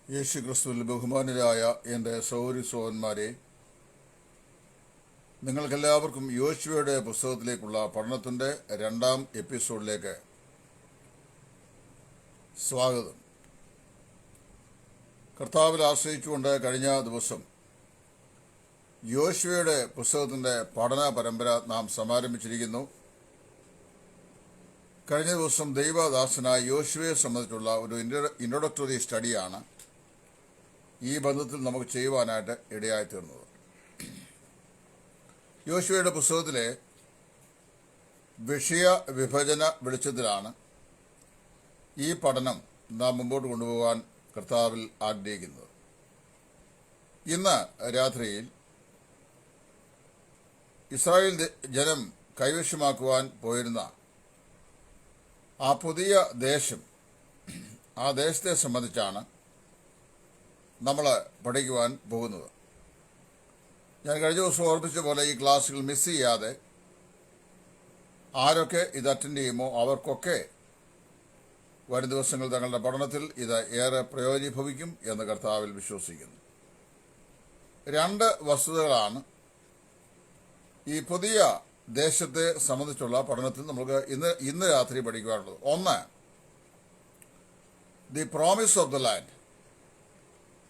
യേശു ക്രിസ്തുവിൽ ബഹുമാനരായ എൻ്റെ സഹോദരന്മാരെ, നിങ്ങൾക്കെല്ലാവർക്കും യോശുവയുടെ പുസ്തകത്തിലേക്കുള്ള പഠനത്തിൻ്റെ 2ാം എപ്പിസോഡിലേക്ക് സ്വാഗതം. കർത്താവിൽ ആശ്രയിച്ചുകൊണ്ട് കഴിഞ്ഞ ദിവസം യോശുവയുടെ പുസ്തകത്തിൻ്റെ പഠന പരമ്പര നാം സമാരംഭിച്ചിരിക്കുന്നു. കഴിഞ്ഞ ദിവസം ദൈവദാസനായ യോശുവയെ സംബന്ധിച്ചുള്ള ഒരു ഇൻട്രൊഡക്ടറി സ്റ്റഡിയാണ് ഈ ബന്ധത്തിൽ നമുക്ക് ചെയ്യുവാനായിട്ട് ഇടയായിത്തീർന്നത്. യോശുവയുടെ പുസ്തകത്തിലെ വിഷയ വിഭജന വെളിച്ചത്തിലാണ് ഈ പഠനം നാം മുമ്പോട്ട് കൊണ്ടുപോകാൻ കർത്താവിൽ ആഗ്രഹിക്കുന്നത്. ഇന്ന് രാത്രിയിൽ ഇസ്രായേൽ ജനം കൈവശമാക്കുവാൻ പോയിരുന്ന ആ പുതിയ ദേശം, ആ ദേശത്തെ സംബന്ധിച്ചാണ് നമ്മൾ പഠിക്കുവാൻ പോകുന്നത്. ഞാൻ കഴിഞ്ഞ ദിവസം ഓർപ്പിച്ച പോലെ ഈ ക്ലാസ്സുകൾ മിസ് ചെയ്യാതെ ആരൊക്കെ ഇത് അറ്റൻഡ് ചെയ്യുമോ അവർക്കൊക്കെ വരും ദിവസങ്ങൾ തങ്ങളുടെ പഠനത്തിൽ ഇത് ഏറെ പ്രയോജനഭവിക്കും എന്ന് കർത്താവിൽ വിശ്വസിക്കുന്നു. 2 വസ്തുതകളാണ് ഈ പുതിയ ദേശത്തെ സംബന്ധിച്ചുള്ള പഠനത്തിൽ നമുക്ക് ഇന്ന് രാത്രി പഠിക്കുവാനുള്ളത്. ഒന്ന്, the promise of the land,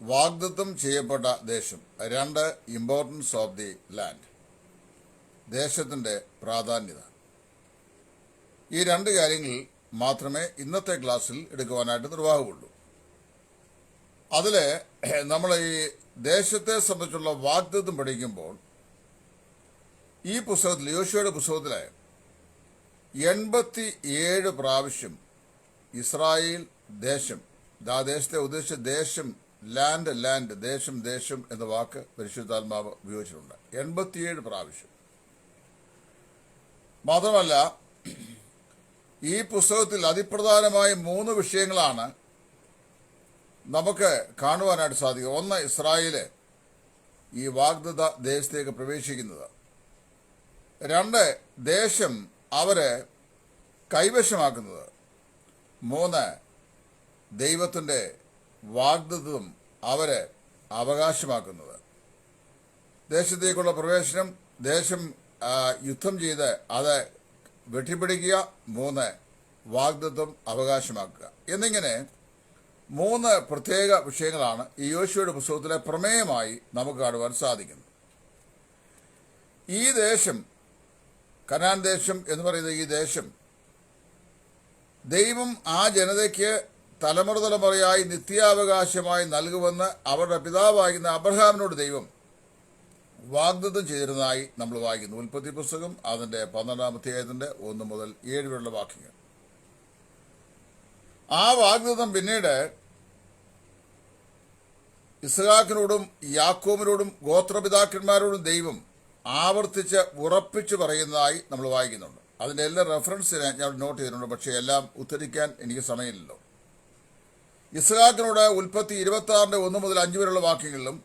വാഗ്ദത്തം ചെയ്യപ്പെട്ട ദേശം. 2, ഇമ്പോർട്ടൻസ് ഓഫ് ദി ലാൻഡ്, ദേശത്തിന്റെ പ്രാധാന്യത. ഈ 2 കാര്യങ്ങൾ മാത്രമേ ഇന്നത്തെ ക്ലാസ്സിൽ എടുക്കുവാനായിട്ട് നിർവാഹമുള്ളൂ. അതിൽ നമ്മൾ ഈ ദേശത്തെ സംബന്ധിച്ചുള്ള വാഗ്ദത്തം പഠിക്കുമ്പോൾ ഈ പുസ്തകത്തിൽ, യോശുവയുടെ പുസ്തകത്തിലെ 87 പ്രാവശ്യം ഇസ്രായേൽ ദേശം, ആ ദേശത്തെ ഉദ്ദേശിച്ച ദേശം, ലാൻഡ്, ദേശം എന്ന വാക്ക് പരിശുദ്ധാത്മാവ് ഉപയോഗിച്ചിട്ടുണ്ട്. 87 പ്രാവശ്യം. മാത്രമല്ല, ഈ പുസ്തകത്തിൽ അതിപ്രധാനമായ 3 വിഷയങ്ങളാണ് നമുക്ക് കാണുവാനായിട്ട് സാധിക്കുക. ഒന്ന്, ഇസ്രായേല് ഈ വാഗ്ദത്ത ദേശത്തേക്ക് പ്രവേശിക്കുന്നത്. 2, ദേശം അവരെ കൈവശമാക്കുന്നത്. 3, ദൈവത്തിൻ്റെ വാഗ്ദത്തം അവരെ അവകാശമാക്കുന്നത്. ദേശത്തേക്കുള്ള പ്രവേശനം, ദേശം യുദ്ധം ചെയ്ത് അത് വെട്ടിപ്പിടിക്കുക. 3, വാഗ്ദത്തം അവകാശമാക്കുക. എന്നിങ്ങനെ 3 പ്രത്യേക വിഷയങ്ങളാണ് ഈ യോശുവയുടെ പുസ്തകത്തിലെ പ്രമേയമായി നമുക്ക് കാണുവാൻ സാധിക്കുന്നത്. ഈ ദേശം, കനാൻ ദേശം എന്ന് പറയുന്ന ഈ ദേശം, ദൈവം ആ ജനതയ്ക്ക് തലമുറയായി നിത്യാവകാശമായി നൽകുമെന്ന് അവരുടെ പിതാവായിരുന്ന അബ്രഹാമിനോട് ദൈവം വാഗ്ദത്തം ചെയ്തിരുന്നതായി നമ്മൾ വായിക്കുന്നു. ഉൽപ്പത്തി പുസ്തകം അതിന്റെ 12-ാം അധ്യായത്തിന്റെ 1 മുതൽ 7 വരെയുള്ള വാക്യങ്ങൾ. ആ വാഗ്ദത്തം പിന്നീട് ഇസ്ഹാക്കിനോടും യാക്കോബിനോടും ഗോത്രപിതാക്കന്മാരോടും ദൈവം ആവർത്തിച്ച് ഉറപ്പിച്ചു പറയുന്നതായി നമ്മൾ വായിക്കുന്നുണ്ട്. അതിന്റെ എല്ലാ റെഫറൻസ് ഞാൻ നോട്ട് ചെയ്തിട്ടുണ്ട്, പക്ഷേ എല്ലാം ഉദ്ധരിക്കാൻ എനിക്ക് സമയമില്ലല്ലോ. ഇസ്ഹാക്കിനോട് ഉൽപ്പത്തി 26-ന്റെ 1 മുതൽ 5 വരെയുള്ള വാക്യങ്ങളിലും,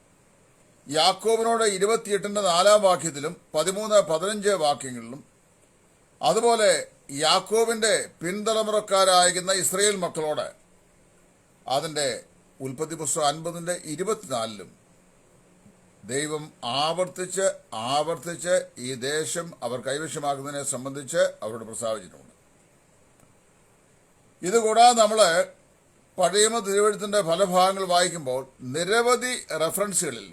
യാക്കോബിനോട് 28-ന്റെ 4-ാം വാക്യത്തിലും 13, 15 വാക്യങ്ങളിലും, അതുപോലെ യാക്കോബിന്റെ പിൻതലമുറക്കാരായിരുന്ന ഇസ്രായേൽ മക്കളോട് അതിന്റെ ഉൽപ്പത്തി പുസ്തകം 50-ന്റെ 24-ലും ദൈവം ആവർത്തിച്ച് ഈ ദേശം അവർ കൈവശമാക്കുന്നതിനെ സംബന്ധിച്ച് അവരോട് പ്രസ്താവിച്ചിട്ടുണ്ട്. ഇതുകൂടാതെ നമ്മൾ പഴയ തിരുവെഴുത്തിന്റെ ഫലഭാഗങ്ങൾ വായിക്കുമ്പോൾ നിരവധി റെഫറൻസുകളിൽ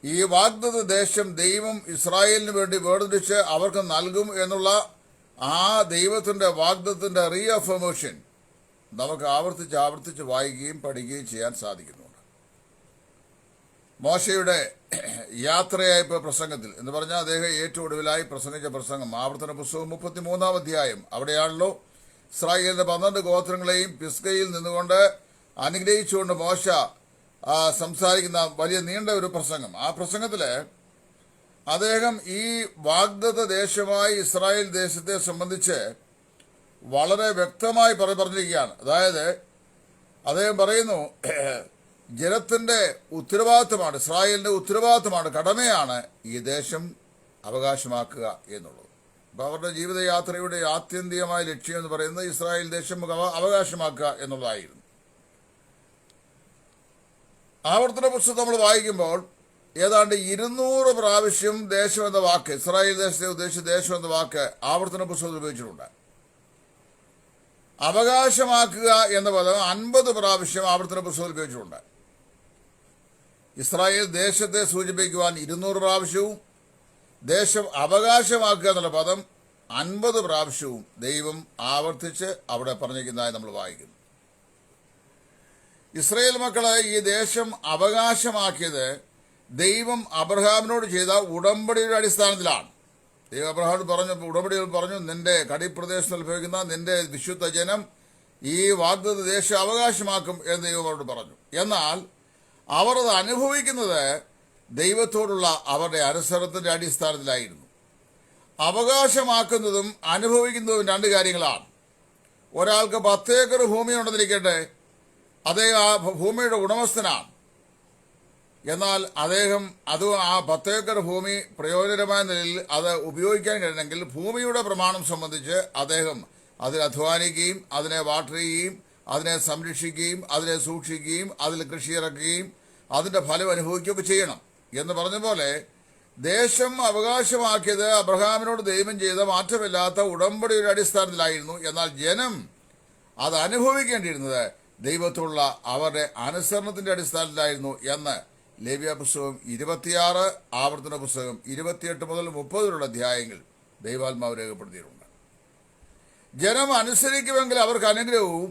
ഈ വാഗ്ദത്ത ദേശം ദൈവം ഇസ്രായേലിന് വേണ്ടി വേർതിരിച്ച് അവർക്ക് നൽകും എന്നുള്ള ആ ദൈവത്തിന്റെ വാഗ്ദത്തത്തിന്റെ റീഅഫർമേഷൻ നമുക്ക് ആവർത്തിച്ച് വായിക്കുകയും പഠിക്കുകയും ചെയ്യാൻ സാധിക്കുന്നുണ്ട്. മോശയുടെ യാത്രയയപ്പ് പ്രസംഗത്തിൽ എന്ന് പറഞ്ഞാൽ അദ്ദേഹം ഏറ്റവും ഒടുവിലായി പ്രസംഗിച്ച പ്രസംഗം, ആവർത്തന പുസ്തകം 33-ാം അധ്യായം. അവിടെയാണല്ലോ ഇസ്രായേലിന്റെ 12 ഗോത്രങ്ങളെയും പിസ്ഗയിൽ നിന്നുകൊണ്ട് അനുഗ്രഹിച്ചുകൊണ്ട് മോശ സംസാരിക്കുന്ന വലിയ നീണ്ട ഒരു പ്രസംഗം. ആ പ്രസംഗത്തില് അദ്ദേഹം ഈ വാഗ്ദത്ത ദേശമായി ഇസ്രായേൽ ദേശത്തെ സംബന്ധിച്ച് വളരെ വ്യക്തമായി പറഞ്ഞിരിക്കുകയാണ്. അതായത് അദ്ദേഹം പറയുന്നു, ജനത്തിന്റെ ഉത്തരവാദിത്തമാണ്, ഇസ്രായേലിന്റെ ഉത്തരവാദിത്തമാണ്, കടമയാണ് ഈ ദേശം അവകാശമാക്കുക എന്നുള്ളത്. അപ്പോൾ അവരുടെ ജീവിതയാത്രയുടെ ആത്യന്തികമായ ലക്ഷ്യം എന്ന് പറയുന്നത് ഇസ്രായേൽ ദേശം അവകാശമാക്കുക എന്നുള്ളതായിരുന്നു. ആവർത്തന പുസ്തകം നമ്മൾ വായിക്കുമ്പോൾ ഏതാണ്ട് 200 പ്രാവശ്യം ദേശം എന്ന വാക്ക്, ഇസ്രായേൽ ദേശത്തെ ഉദ്ദേശിച്ച ദേശം എന്ന വാക്ക് ആവർത്തന പുസ്തകത്തിൽ ഉപയോഗിച്ചിട്ടുണ്ട്. അവകാശമാക്കുക എന്ന പദം 50 പ്രാവശ്യം ആവർത്തന പുസ്തകത്തിൽ ഉപയോഗിച്ചിട്ടുണ്ട്. ഇസ്രായേൽ ദേശത്തെ സൂചിപ്പിക്കുവാൻ 200 പ്രാവശ്യവും ദേശം അവകാശമാക്കുക എന്നുള്ള പദം 50 പ്രാവശ്യവും ദൈവം ആവർത്തിച്ച് അവിടെ പറഞ്ഞിരിക്കുന്നതായി നമ്മൾ വായിക്കുന്നു. ഇസ്രായേൽ മക്കളെ ഈ ദേശം അവകാശമാക്കിയത് ദൈവം അബ്രഹാമിനോട് ചെയ്ത ഉടമ്പടിയുടെ അടിസ്ഥാനത്തിലാണ്. ദൈവം അബ്രഹാമിനോട് പറഞ്ഞു, ഉടമ്പടിയിൽ പറഞ്ഞു, നിന്റെ കടിപ്രദേശത്ത് അനുഭവിക്കുന്ന നിന്റെ വിശുദ്ധ ജനം ഈ വാഗ്ദത്ത ദേശം അവകാശമാക്കും എന്ന് ദൈവം അവരോട് പറഞ്ഞു. എന്നാൽ അവർ അത് അനുഭവിക്കുന്നത് ദൈവത്തോടുള്ള അവരുടെ അനുസരണത്തിന്റെ അടിസ്ഥാനത്തിലായിരുന്നു. അവകാശമാക്കുന്നതും അനുഭവിക്കുന്നതും 2 കാര്യങ്ങളാണ്. ഒരാൾക്ക് 10 ഏക്കർ ഭൂമി ഉണ്ടെന്നിരിക്കട്ടെ, അദ്ദേഹം ആ ഭൂമിയുടെ ഉടമസ്ഥനാണ്. എന്നാൽ അദ്ദേഹം ആ 10 ഏക്കർ ഭൂമി പ്രയോജനമായ നിലയിൽ അത് ഉപയോഗിക്കാൻ കഴിയണമെങ്കിൽ ഭൂമിയുടെ പ്രമാണം സംബന്ധിച്ച് അദ്ദേഹം അതിൽ അധ്വാനിക്കുകയും അതിനെ വാട്ടർ ചെയ്യുകയും അതിനെ സംരക്ഷിക്കുകയും അതിനെ സൂക്ഷിക്കുകയും അതിൽ കൃഷി ഇറക്കുകയും അതിന്റെ ഫലം അനുഭവിക്കുകയൊക്കെ ചെയ്യണം എന്ന് പറഞ്ഞ പോലെ ദേശം അവകാശമാക്കിയത് അബ്രഹാമിനോട് ദൈവം ചെയ്ത മാറ്റമില്ലാത്ത ഉടമ്പടിയുടെ അടിസ്ഥാനത്തിലായിരുന്നു. എന്നാൽ ജനം അത് അനുഭവിക്കേണ്ടിയിരുന്നത് ദൈവത്തോടുള്ള അവരുടെ അനുസരണത്തിന്റെ അടിസ്ഥാനത്തിലായിരുന്നു എന്ന് ലേവ്യ പുസ്തകം 26, ആവർത്തന പുസ്തകം 28 മുതൽ 30 അധ്യായങ്ങൾ ദൈവാത്മാവ് രേഖപ്പെടുത്തിയിട്ടുണ്ട്. ജനം അനുസരിക്കുമെങ്കിൽ അവർക്ക് അനുഗ്രഹവും,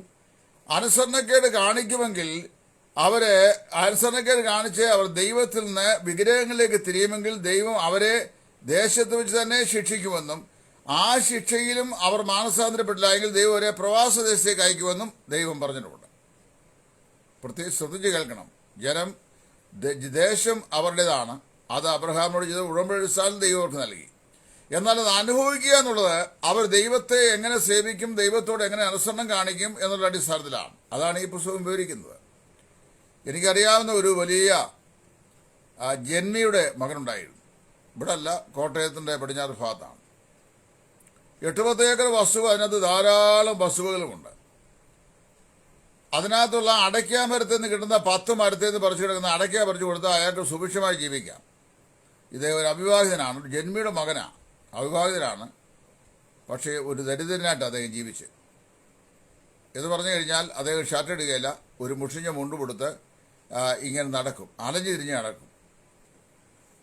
അനുസരണക്കേട് കാണിക്കുമെങ്കിൽ അനുസരണക്കേട് കാണിച്ച് അവർ ദൈവത്തിൽ നിന്ന് വിഗ്രഹങ്ങളിലേക്ക് തിരിയുമെങ്കിൽ ദൈവം അവരെ ദേശത്ത് വെച്ച് തന്നെ ശിക്ഷിക്കുമെന്നും ആ ശിക്ഷയിലും അവർ മാനസാന്തരപ്പെട്ടില്ല എങ്കിൽ ദൈവം അവരെ പ്രവാസദേശത്തേക്ക് അയക്കുമെന്നും ദൈവം പറഞ്ഞിട്ടുണ്ട്. പ്രത്യേകിച്ച് ശ്രദ്ധിച്ച് കേൾക്കണം. ദേശം അവരുടേതാണ്. അത് അബ്രഹാമിനോട് ചെയ്ത ഉടമ്പടി അടിസ്ഥാനത്തിൽ ദൈവം അവർക്ക് നൽകി. എന്നാൽ അത് അനുഭവിക്കുക എന്നുള്ളത് അവർ ദൈവത്തെ എങ്ങനെ സേവിക്കും, ദൈവത്തോട് എങ്ങനെ അനുസരണം കാണിക്കും എന്നുള്ള അടിസ്ഥാനത്തിലാണ്. അതാണ് ഈ പുസ്തകം വിവരിക്കുന്നത്. എനിക്കറിയാവുന്ന ഒരു വലിയ ജന്മിയുടെ മകനുണ്ടായിരുന്നു. ഇവിടെ അല്ല, കോട്ടയത്തിന്റെ പടിഞ്ഞാറ് ഭാഗത്താണ്. 8-10 ഏക്കർ വസ്തു, അതിനകത്ത് ധാരാളം വസ്തുവകളുമുണ്ട്. അതിനകത്തുള്ള അടയ്ക്ക മരത്തിൽ നിന്ന് കിട്ടുന്ന 10 മരത്തിൽ നിന്ന് പറിച്ചു കിടക്കുന്ന അടയ്ക്ക പറിച്ചു കൊടുത്താൽ അയാൾക്ക് സുഭിക്ഷമായി ജീവിക്കാം. ഇദ്ദേഹം ഒരു അവിവാഹിതനാണ്, ഒരു ജന്മിയുടെ മകനാണ്, അവിവാഹിതനാണ്. പക്ഷേ ഒരു ദരിദ്രനായിട്ട് അദ്ദേഹം ജീവിച്ച് എന്ന് പറഞ്ഞു കഴിഞ്ഞാൽ അദ്ദേഹം ഷർട്ട് ഇടുകയില്ല, ഒരു മുഷിഞ്ഞ മുണ്ടുകൊടുത്ത് ഇങ്ങനെ നടക്കും, അലഞ്ഞു തിരിഞ്ഞ് നടക്കും.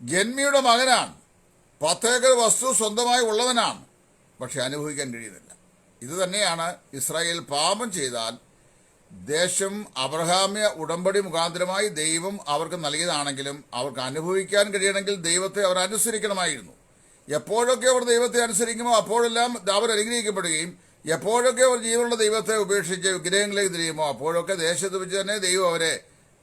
ജന്മിയുടെ മകനാണ്, 10 ഏക്കർ വസ്തു സ്വന്തമായി ഉള്ളവനാണ്, പക്ഷെ അനുഭവിക്കാൻ കഴിയുന്നില്ല. ഇത് തന്നെയാണ് ഇസ്രായേൽ പാപം ചെയ്താൽ ദേശം അബ്രഹാമ്യ ഉടമ്പടി മുഖാന്തരമായി ദൈവം അവർക്ക് നൽകിയതാണെങ്കിലും അവർക്ക് അനുഭവിക്കാൻ കഴിയണമെങ്കിൽ ദൈവത്തെ അവർ അനുസരിക്കണമായിരുന്നു. എപ്പോഴൊക്കെ അവർ ദൈവത്തെ അനുസരിക്കുമോ അപ്പോഴെല്ലാം അവർ അനുഗ്രഹിക്കപ്പെടുകയും എപ്പോഴൊക്കെ അവർ ജീവനുള്ള ദൈവത്തെ ഉപേക്ഷിച്ച് വിഗ്രഹങ്ങളിലേക്ക് തിരിയുമോ അപ്പോഴൊക്കെ ദേശത്ത് വെച്ച് തന്നെ ദൈവം അവരെ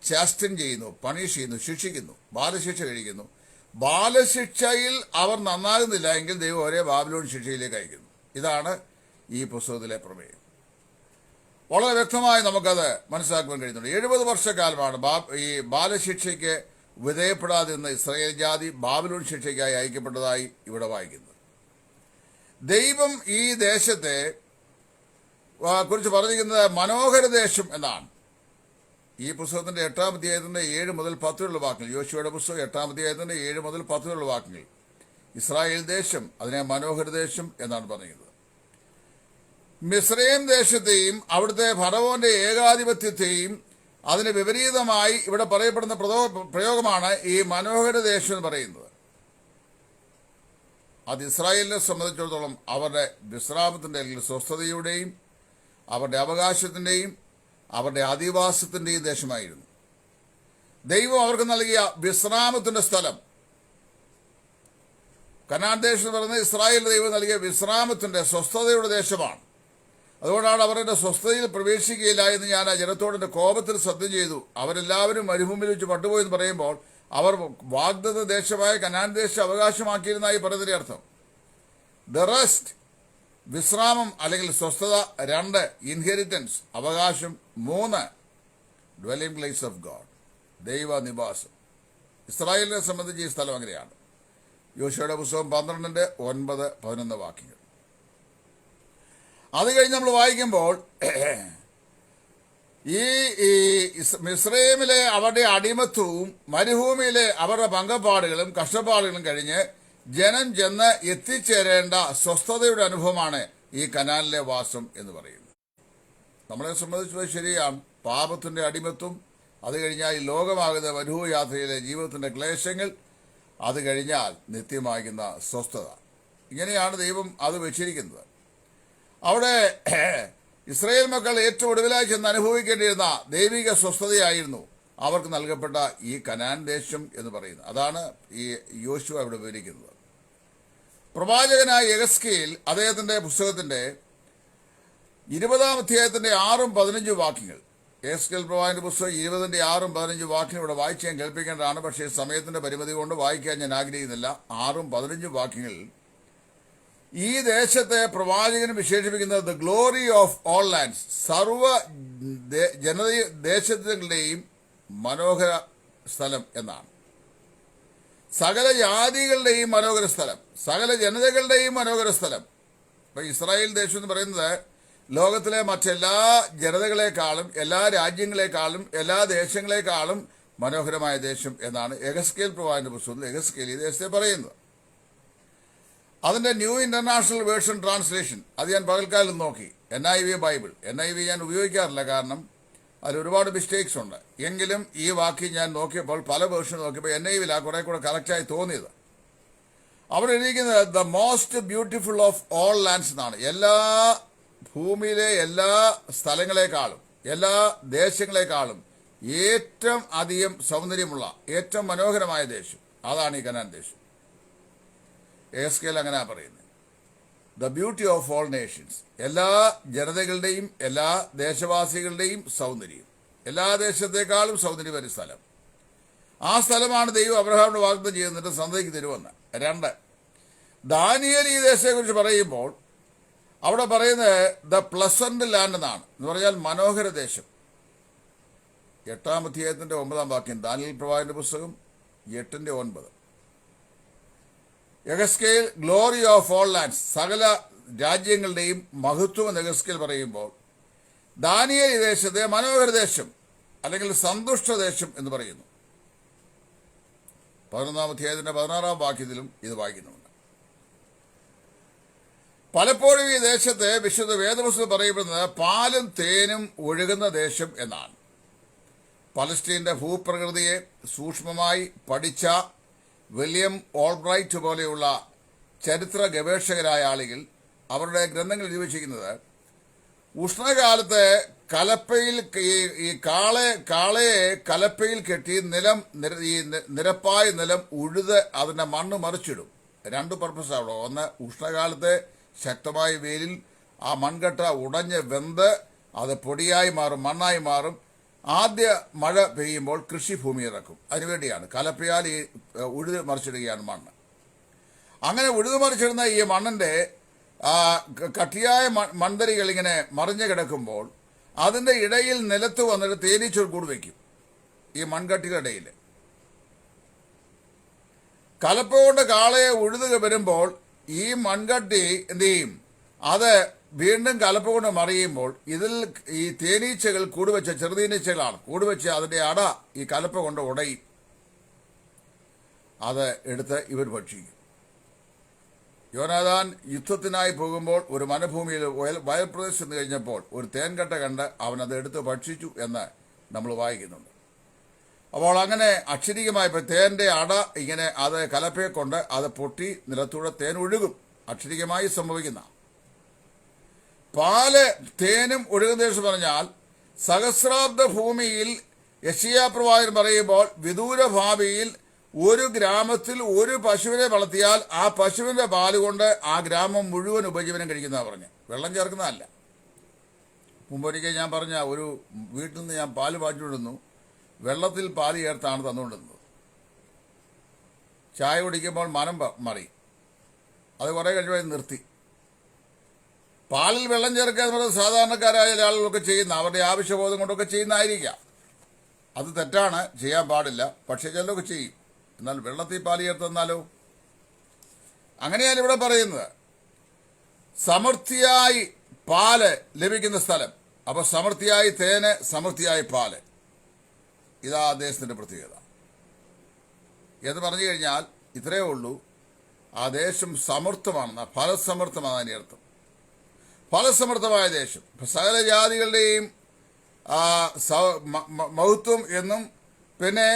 ചാസ്റ്റൻ ചെയ്യുന്നു, പണിഷ് ചെയ്യുന്നു, ശിക്ഷിക്കുന്നു, ബാലശിക്ഷ കഴിക്കുന്നു. ബാലശിക്ഷയിൽ അവർ നന്നാകുന്നില്ല എങ്കിൽ ദൈവം അവരെ ബാബിലോൺ ശിക്ഷയിലേക്ക് അയക്കുന്നു. ഇതാണ് ഈ പുസ്തകത്തിലെ പ്രമേയം. വളരെ വ്യക്തമായി നമുക്കത് മനസ്സിലാക്കുവാൻ കഴിയുന്നുണ്ട്. 70 വർഷക്കാലമാണ് ഈ ബാലശിക്ഷയ്ക്ക് വിധേയപ്പെടാതിരുന്ന ഇസ്രായേൽ ജാതി ബാബിലോൺ ശിക്ഷയ്ക്കായി അയക്കപ്പെട്ടതായി ഇവിടെ വായിക്കുന്നത്. ദൈവം ഈ ദേശത്തെ കുറിച്ച് പറഞ്ഞിരിക്കുന്നത് മനോഹര ദേശം എന്നാണ്. ഈ പുസ്തകത്തിന്റെ 8-ാം അധ്യായത്തിന്റെ 7 മുതൽ 10 വാക്യങ്ങൾ, യോശുവയുടെ പുസ്തകം 8-ാം അധ്യായത്തിന്റെ 7 മുതൽ 10 വാക്യങ്ങൾ, ഇസ്രായേൽ ദേശം അതിനെ മനോഹര ദേശം എന്നാണ് പറഞ്ഞിരിക്കുന്നത്. മിസ്രൈം ദേശത്തെയും അവിടുത്തെ ഫറവോന്റെ ഏകാധിപത്യത്തെയും അതിന് വിപരീതമായി ഇവിടെ പറയപ്പെടുന്ന പ്രയോഗമാണ് ഈ മനോഹര ദേശം എന്ന് പറയുന്നത്. അത് ഇസ്രായേലിനെ സംബന്ധിച്ചിടത്തോളം അവരുടെ വിശ്രാമത്തിന്റെ അല്ലെങ്കിൽ സ്വസ്ഥതയുടെയും അവരുടെ അവകാശത്തിന്റെയും അവരുടെ അധിവാസത്തിന്റെയും ദേശമായിരുന്നു. ദൈവം അവർക്ക് നൽകിയ വിശ്രാമത്തിന്റെ സ്ഥലം കനാൻ ദേശം എന്ന് പറയുന്നത് ഇസ്രായേൽ ദൈവം നൽകിയ വിശ്രാമത്തിന്റെ സ്വസ്ഥതയുടെ ദേശമാണ്. അതുകൊണ്ടാണ് അവരുടെ സ്വസ്ഥതയിൽ പ്രവേശിക്കുകയില്ല എന്ന് ഞാൻ ആ ജനത്തോട് എന്റെ കോപത്തിൽ സത്യം ചെയ്തു. അവരെല്ലാവരും മരുഭൂമിയിൽ വെച്ച് പട്ടുപോയി എന്ന് പറയുമ്പോൾ അവർ വാഗ്ദത്ത ദേശമായ കനാൻ ദേശം അവകാശമാക്കിയിരുന്നായി പറയുന്നതിന്റെ അർത്ഥം. ദ റെസ്റ്റ്, വിശ്രാമം അല്ലെങ്കിൽ സ്വസ്ഥത. 2, ഇൻഹെറിറ്റൻസ്, അവകാശം. 3, ഡ്വെല്ലിംഗ് പ്ലേസ് ഓഫ് ഗോഡ്, ദൈവ നിവാസം. ഇസ്രായേലിനെ സംബന്ധിച്ച് ഈ സ്ഥലം അങ്ങനെയാണ്. യോശുവയുടെ പുസ്തകം 12-ന്റെ 9-11 വാക്യങ്ങൾ. അത് കഴിഞ്ഞ് നമ്മൾ വായിക്കുമ്പോൾ ഈ ഈ മിസ്രൈമിലെ അവരുടെ അടിമത്വവും മരുഭൂമിയിലെ അവരുടെ പങ്കപ്പാടുകളും കഷ്ടപ്പാടുകളും കഴിഞ്ഞ് ജനം ചെന്ന് എത്തിച്ചേരേണ്ട സ്വസ്ഥതയുടെ അനുഭവമാണ് ഈ കനാലിലെ വാസം എന്ന് പറയുന്നത്. നമ്മളെ സംബന്ധിച്ചത് ശരിയാണ്. പാപത്തിന്റെ അടിമത്വം, അത് കഴിഞ്ഞാൽ ഈ ലോകമാകുന്ന മരുഭൂയാത്രയിലെ ജീവിതത്തിന്റെ ക്ലേശങ്ങൾ, അത് കഴിഞ്ഞാൽ നിത്യമാകുന്ന സ്വസ്ഥത. ഇങ്ങനെയാണ് ദൈവം അത് വെച്ചിരിക്കുന്നത്. അവിടെ ഇസ്രായേൽ മക്കൾ ഏറ്റവും ഒടുവിലായി ചെന്ന് അനുഭവിക്കേണ്ടിയിരുന്ന ദൈവിക സ്വസ്ഥതയായിരുന്നു അവർക്ക് നൽകപ്പെട്ട ഈ കനാൻ ദേശം എന്ന് പറയുന്നത്. അതാണ് ഈ യോശുവ ഇവിടെ വിവരിക്കുന്നത്. പ്രവാചകനായ യെഹെസ്കേൽ അദ്ദേഹത്തിന്റെ പുസ്തകത്തിന്റെ 20-ാം അധ്യായത്തിന്റെ 6-15 വാക്യങ്ങൾ, യെഹെസ്കേൽ പ്രവാചകന്റെ പുസ്തകം 20-ന്റെ 6-15 വാക്യങ്ങൾ ഇവിടെ വായിച്ച് ഞാൻ കേൾപ്പിക്കേണ്ടതാണ്. പക്ഷേ സമയത്തിന്റെ പരിമിതി കൊണ്ട് വായിക്കാൻ ഞാൻ ആഗ്രഹിക്കുന്നില്ല. 6-15 വാക്യങ്ങൾ ഈ ദേശത്തെ പ്രവാചകന് വിശേഷിപ്പിക്കുന്നത് the glory of all lands, സർവ ദേശങ്ങളുടെയും മനോഹര സ്ഥലം എന്നാണ്. സകല ജാതികളുടെയും മനോഹര സ്ഥലം, സകല ജനതകളുടെയും മനോഹര സ്ഥലം. ഇപ്പൊ ഇസ്രായേൽ ദേശം എന്ന് പറയുന്നത് ലോകത്തിലെ മറ്റെല്ലാ ജനതകളെക്കാളും എല്ലാ രാജ്യങ്ങളെക്കാളും എല്ലാ ദേശങ്ങളെക്കാളും മനോഹരമായ ദേശം എന്നാണ് യെഹെസ്കേൽ പ്രവാചകന്റെ പുസ്തകത്തിൽ യെഹെസ്കേൽ ഈ ദേശത്തെ പറയുന്നത്. അതിന്റെ ന്യൂ ഇന്റർനാഷണൽ വേർഷൻ ട്രാൻസ്ലേഷൻ അത് ഞാൻ പകൽക്കാലം നോക്കി. NIV Bible. NIV ഞാൻ ഉപയോഗിക്കാറില്ല, കാരണം അതിൽ ഒരുപാട് മിസ്റ്റേക്സ് ഉണ്ട്. എങ്കിലും ഈ വാക്യം ഞാൻ നോക്കിയപ്പോൾ പല വേർഷൻ നോക്കിയപ്പോൾ NIV-ലാണ് കുറെ കൂടെ കറക്റ്റായി തോന്നിയത്. അവിടെ എഴുതിയിരിക്കുന്നത് the most beautiful of all lands എന്നാണ്. എല്ലാ ഭൂമിയിലെ എല്ലാ സ്ഥലങ്ങളെക്കാളും എല്ലാ ദേശങ്ങളെക്കാളും ഏറ്റവും അധികം സൗന്ദര്യമുള്ള ഏറ്റവും മനോഹരമായ ദേശം അതാണ് ഈ കനാൻ ദേശം. യെഹെസ്കേൽ അങ്ങനെ പറയുന്നത്. The beauty of all Nations, എല്ലാ ജനതകളുടെയും എല്ലാ ദേശവാസികളുടെയും സൗന്ദര്യം, എല്ലാ ദേശത്തെക്കാളും സൗന്ദര്യമൊരു സ്ഥലം. ആ സ്ഥലമാണ് ദൈവം അബ്രഹാമിന് വാഗ്ദത്തം ചെയ്യുന്നിട്ട് സന്തതിക്ക് തരുമെന്ന്. 2, ദാനിയേൽ ഈ ദേശത്തെക്കുറിച്ച് പറയുമ്പോൾ അവിടെ പറയുന്നത് ദ പ്ലസന്റ് ലാൻഡ് എന്നാണ്. എന്ന് പറഞ്ഞാൽ മനോഹര ദേശം. 8-ാം അധ്യായത്തിന്റെ 9-ാം വാക്യം, ദാനിയേൽ പ്രവാചകന്റെ പുസ്തകം 8-9. യെഹെസ്കേൽ ഗ്ലോറി ഓഫ് ഓൾ ലാൻഡ്സ്, സകല രാജ്യങ്ങളുടെയും മഹത്വം എന്ന് യെഹെസ്കേൽ പറയുമ്പോൾ ദാനിയേൽ ഈ ദേശത്തെ മനോഹര ദേശം അല്ലെങ്കിൽ സന്തുഷ്ടദേശം എന്ന് പറയുന്നു. 11-ാം അധ്യായത്തിന്റെ 16-ാം വാക്യത്തിലും ഇത് വായിക്കുന്നുണ്ട്. പലപ്പോഴും ഈ ദേശത്തെ വിശുദ്ധ വേദപുസ്തകം പറയപ്പെടുന്നത് പാലും തേനും ഒഴുകുന്ന ദേശം എന്നാണ്. പലസ്തീന്റെ ഭൂപ്രകൃതിയെ സൂക്ഷ്മമായി പഠിച്ച വില്യം ഓൾബ്രൈറ്റ് പോലെയുള്ള ചരിത്ര ഗവേഷകരായ ആളുകൾ അവരുടെ ഗ്രന്ഥങ്ങൾ എഴുതിവെച്ചിരിക്കുന്നത് ഉഷ്ണകാലത്ത് കലപ്പയിൽ ഈ കാളയെ കലപ്പയിൽ കെട്ടി നിരപ്പായ നിലം ഉഴുത് അതിന്റെ മണ്ണ് മറിച്ചിടും. 2 പർപ്പസ് അവിടെ. ഒന്ന്, ഉഷ്ണകാലത്ത് ശക്തമായ വെയിലിൽ ആ മൺകട്ട ഉടഞ്ഞ് വെന്ത് അത് പൊടിയായി മാറും, മണ്ണായി മാറും. ആദ്യ മഴ പെയ്യുമ്പോൾ കൃഷിഭൂമി ഇറക്കും. അതിനുവേണ്ടിയാണ് കലപ്പയാൽ ഈ ഉഴുത് മറിച്ചിടുകയാണ് മണ്ണ്. അങ്ങനെ ഉഴുതു മറിച്ചിടുന്ന ഈ മണ്ണിന്റെ കട്ടിയായ മൺതരികൾ ഇങ്ങനെ മറിഞ്ഞു കിടക്കുമ്പോൾ അതിന്റെ ഇടയിൽ നിലത്ത് വന്നിട്ട് തേനീച്ചകൾ കൂട് വയ്ക്കും. ഈ മൺകട്ടികളുടെ ഇടയിൽ കലപ്പ കൊണ്ട് കാളയെ ഉഴുതുക വരുമ്പോൾ ഈ മൺകട്ടി എന്ത് ചെയ്യും? അത് വീണ്ടും കലപ്പ കൊണ്ട് മറിയുമ്പോൾ ഇതിൽ ഈ തേനീച്ചകൾ കൂടുവെച്ച ചെറുതേനീച്ചകളാണ്. കൂടുവെച്ച് അതിന്റെ അട ഈ കലപ്പ കൊണ്ട് ഉടയും. അത് എടുത്ത് ഇവർ ഭക്ഷിക്കും. യോനാഥാൻ യുദ്ധത്തിനായി പോകുമ്പോൾ ഒരു മരുഭൂമിയിൽ വയൽപ്രദേശത്ത് നിന്ന് കഴിഞ്ഞപ്പോൾ ഒരു തേൻകട്ട കണ്ട് അവനത് എടുത്ത് ഭക്ഷിച്ചു എന്ന് നമ്മൾ വായിക്കുന്നുണ്ട്. അപ്പോൾ അങ്ങനെ അക്ഷരികമായി ഇപ്പൊ തേന്റെ അട ഇങ്ങനെ അത് കലപ്പയെ കൊണ്ട് അത് പൊട്ടി നിലത്തൂടെ തേൻ ഒഴുകും. അക്ഷരികമായി സംഭവിക്കുന്ന പാല് തേനും ഒഴുകുന്ന ദേശം പറഞ്ഞാൽ സഹസ്രാബ്ദ ഭൂമിയിൽ യെശയ്യാ പ്രവാചകൻ പറയുമ്പോൾ വിദൂര ഭാവിയിൽ ഒരു ഗ്രാമത്തിൽ ഒരു പശുവിനെ വളർത്തിയാൽ ആ പശുവിന്റെ പാല് കൊണ്ട് ആ ഗ്രാമം മുഴുവൻ ഉപജീവനം കഴിക്കുന്നതാണ് പറഞ്ഞ്. വെള്ളം ചേർക്കുന്നതല്ല. മുമ്പൊരിക്കൽ ഞാൻ പറഞ്ഞ ഒരു വീട്ടിൽ നിന്ന് ഞാൻ പാല് വാങ്ങിച്ചുകൊണ്ടിരുന്നു. വെള്ളത്തിൽ പാല് ചേർത്താണ് തന്നുകൊണ്ടിരുന്നത്. ചായ കുടിക്കുമ്പോൾ മനം മറി. അത് കുറെ കഴിയുമ്പോൾ നിർത്തി. പാലിൽ വെള്ളം ചേർക്കുക എന്ന് പറയുന്നത് സാധാരണക്കാരായ ആളുകളൊക്കെ ചെയ്യുന്ന അവരുടെ ആവശ്യബോധം കൊണ്ടൊക്കെ ചെയ്യുന്നതായിരിക്കാം. അത് തെറ്റാണ്, ചെയ്യാൻ പാടില്ല. പക്ഷെ ചിലരൊക്കെ ചെയ്യും. എന്നാൽ വെള്ളത്തിൽ പാല് ചേർത്തെന്നാലോ? അങ്ങനെയാണ് ഇവിടെ പറയുന്നത്. സമൃദ്ധിയായി പാല് ലഭിക്കുന്ന സ്ഥലം, അപ്പൊ സമൃദ്ധിയായി തേന്, സമൃദ്ധിയായി പാല്, ഇതാ ദേശത്തിന്റെ പ്രത്യേകത എന്ന് പറഞ്ഞു കഴിഞ്ഞാൽ ഇത്രയേ ഉള്ളൂ. ആ ദേശം സമൃദ്ധമാണെന്ന, ഫലസമൃദ്ധമാണ് അതിന്റെ അർത്ഥം. ഫലസമൃദ്ധമായ ദേശം. സകല ജാതികളുടെയും മഹത്വം എന്നും പിന്നെ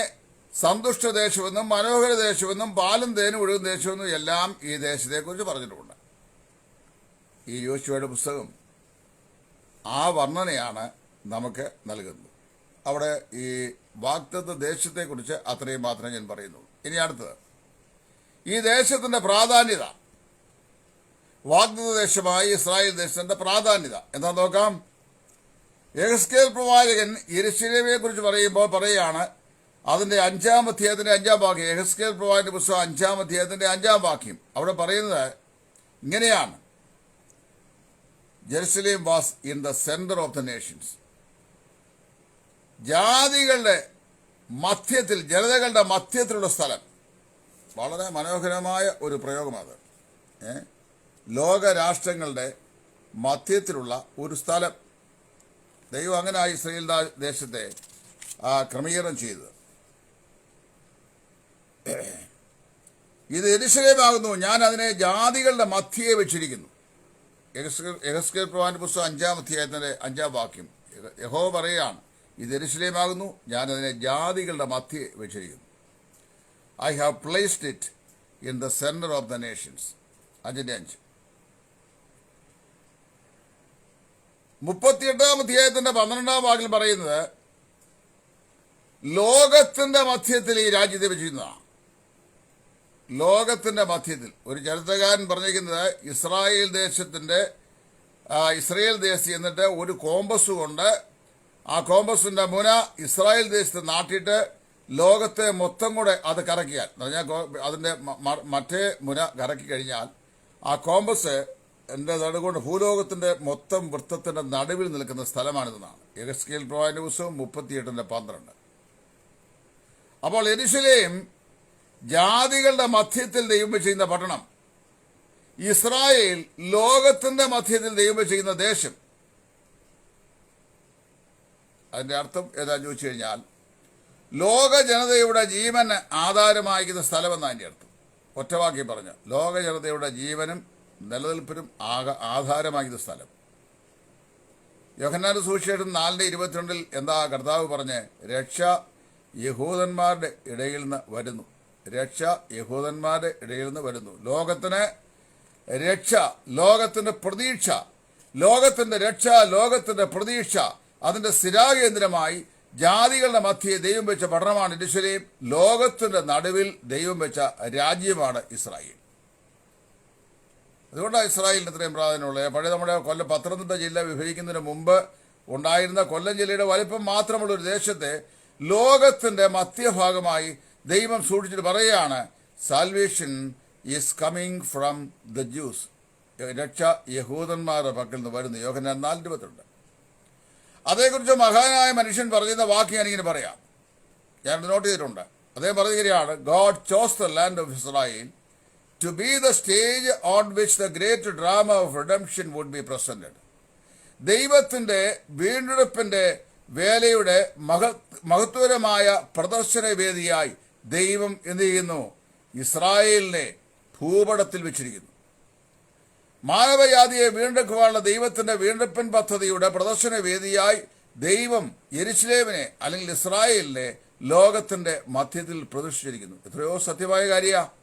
സന്തുഷ്ട ദേശമെന്നും മനോഹര ദേശമെന്നും പാലും തേനും ഒഴുകുന്ന ദേശമെന്നും എല്ലാം ഈ ദേശത്തെക്കുറിച്ച് പറഞ്ഞിട്ടുണ്ട്. ഈ യോശുവയുടെ പുസ്തകം ആ വർണ്ണനയാണ് നമുക്ക് നൽകുന്നത്. അവിടെ ഈ വാഗ്ദത്ത ദേശത്തെക്കുറിച്ച് അത്രയും മാത്രമേ ഞാൻ പറയുന്നുള്ളൂ. ഇനി അടുത്തത്, ഈ ദേശത്തിന്റെ പ്രാധാന്യത, വാഗ്ദത്ത ദേശമായ ഇസ്രായേൽ ദേശത്തിന്റെ പ്രാധാന്യത എന്താ നോക്കാം. യെഹെസ്കേൽ പ്രവാചകൻ യെരൂശലേമിനെ കുറിച്ച് പറയുമ്പോൾ പറയുകയാണ്, അതിന്റെ 5-ാം അധ്യായത്തിന്റെ 5-ാം വാക്യം, യെഹെസ്കേൽ പ്രവാചകന്റെ പുസ്തകം 5-ാം അധ്യായത്തിന്റെ 5-ാം വാക്യം. അവിടെ പറയുന്നത് ഇങ്ങനെയാണ്: Jerusalem was in the centre of the Nations. ജാതികളുടെ മധ്യത്തിൽ, ജനതകളുടെ മധ്യത്തിലുള്ള സ്ഥലം. വളരെ മനോഹരമായ ഒരു പ്രയോഗമാണ്. ലോകരാഷ്ട്രങ്ങളുടെ മധ്യത്തിലുള്ള ഒരു സ്ഥലം. ദൈവം അങ്ങനെ ഇസ്രായേൽ ദേശത്തെ ക്രമീകരണം ചെയ്തത്. ഇത് യെരൂശലേമാകുന്നു, ഞാൻ അതിനെ ജാതികളുടെ മധ്യയെ വെച്ചിരിക്കുന്നു. യെഹെസ്കേൽ പ്രവാചകന്റെ പുസ്തകം 5-ാം അധ്യായത്തിന്റെ 5-ാം വാക്യം. യഹോവ പറയുകയാണ്, ഇത് യെരൂശലേമാകുന്നു, ഞാൻ അതിനെ ജാതികളുടെ മധ്യയെ വെച്ചിരിക്കുന്നു. I have placed it in the centre of the Nations. 5-5. 38-ാം അധ്യായത്തിന്റെ 12-ാം വാക്യം പറയുന്നത്, ലോകത്തിന്റെ മധ്യത്തിൽ ഈ രാജ്യത്തെ വെച്ചിരുന്നതാണ്. ലോകത്തിന്റെ മധ്യത്തിൽ. ഒരു ചരിത്രകാരൻ പറഞ്ഞിരിക്കുന്നത്, ഇസ്രായേൽ ദേശത്ത് എന്നിട്ട് ഒരു കോമ്പസ് കൊണ്ട് ആ കോമ്പസിന്റെ മുന ഇസ്രായേൽ ദേശത്ത് നാട്ടിയിട്ട് ലോകത്തെ മൊത്തം കൂടെ അത് കറക്കിയാൽ, അതിന്റെ മറ്റേ മുന കറക്കി കഴിഞ്ഞാൽ ആ കോമ്പസ് എന്റെ നടുകൊണ്ട് ഭൂലോകത്തിന്റെ മൊത്തം വൃത്തത്തിന്റെ നടുവിൽ നിൽക്കുന്ന സ്ഥലമാണിതെന്നാണ് യെഹെസ്കേൽ പ്രവാചകന്റെ പുസ്തകം 38:12. അപ്പോൾ യെരൂശലേം ജാതികളുടെ മധ്യത്തിൽ ദൈവം ചെയ്യുന്ന പട്ടണം, ഇസ്രായേൽ ലോകത്തിന്റെ മധ്യത്തിൽ ദൈവം ചെയ്യുന്ന ദേശം. അതിന്റെ അർത്ഥം ഏതാന്ന് ചോദിച്ചു കഴിഞ്ഞാൽ, ലോക ജനതയുടെ ജീവന് ആധാരമായിരിക്കുന്ന സ്ഥലമെന്നാണ് അതിന്റെ അർത്ഥം. ഒറ്റവാക്കി പറഞ്ഞ, ലോക ജനതയുടെ ജീവനും നിലനിൽപ്പിനും ആധാരമായിരിക്കുന്ന സ്ഥലം. യോഹന്നാന്റെ സുവിശേഷം 4:22 എന്താ കർത്താവ് പറഞ്ഞ്, രക്ഷ യഹൂദന്മാരുടെ ഇടയിൽ നിന്ന് വരുന്നു. രക്ഷ യഹൂദന്മാരുടെ ഇടയിൽ നിന്ന് വരുന്നു. ലോകത്തിന് രക്ഷ, ലോകത്തിന്റെ പ്രതീക്ഷ, ലോകത്തിന്റെ രക്ഷ, ലോകത്തിന്റെ പ്രതീക്ഷ, അതിന്റെ സ്ഥിരാകേന്ദ്രമായി ജാതികളുടെ മധ്യേ ദൈവം വെച്ച പട്ടണമാണ് യെരൂശലേം. ലോകത്തിന്റെ നടുവിൽ ദൈവം വെച്ച രാജ്യമാണ് ഇസ്രായേൽ. അതുകൊണ്ടാണ് ഇസ്രായേലിന് ഇത്രയും പ്രാധാന്യമുള്ളത്. പഴയ നമ്മുടെ പത്തനംതിട്ട ജില്ല വിഭജിക്കുന്നതിന് മുമ്പ് ഉണ്ടായിരുന്ന കൊല്ലം ജില്ലയുടെ വലിപ്പം മാത്രമുള്ള ഒരു ദേശത്തെ ലോകത്തിന്റെ മധ്യഭാഗമായി ദൈവം സൂക്ഷിച്ചിട്ട് പറയുകയാണ്, salvation is coming from the juice. രക്ഷ യഹൂദന്മാരുടെ പക്കൽ നിന്ന് വരുന്നു. യോഹന്നാൻ 4:22. അതേക്കുറിച്ച് മഹാനായ മനുഷ്യൻ പറയുന്ന വാക്ക് ഞാനിങ്ങനെ പറയാം, ഞാൻ നോട്ട് ചെയ്തിട്ടുണ്ട്. അദ്ദേഹം പറയുകയാണ്, God chose the land of Israel to be the stage on which the great drama of redemption would be presented. ദൈവത്തിന്റെ വീണ്ടെടുപ്പിന്റെ വേലയുടെ മഹത്വകരമായ പ്രദർശന വേദിയായി ദൈവം എന്ത് ചെയ്യുന്നു? ഇസ്രായേലിനെ ഭൂപടത്തിൽ വെച്ചിരിക്കുന്നു. മാനവജാതിയെ വീണ്ടെടുക്കുവാനുള്ള ദൈവത്തിന്റെ വീണ്ടെടുപ്പൻ പദ്ധതിയുടെ പ്രദർശന വേദിയായി ദൈവം യെരൂശലേമിനെ അല്ലെങ്കിൽ ഇസ്രായേലിനെ ലോകത്തിന്റെ മധ്യത്തിൽ പ്രതിഷ്ഠിച്ചിരിക്കുന്നു. എത്രയോ സത്യമായ കാര്യമാണ്.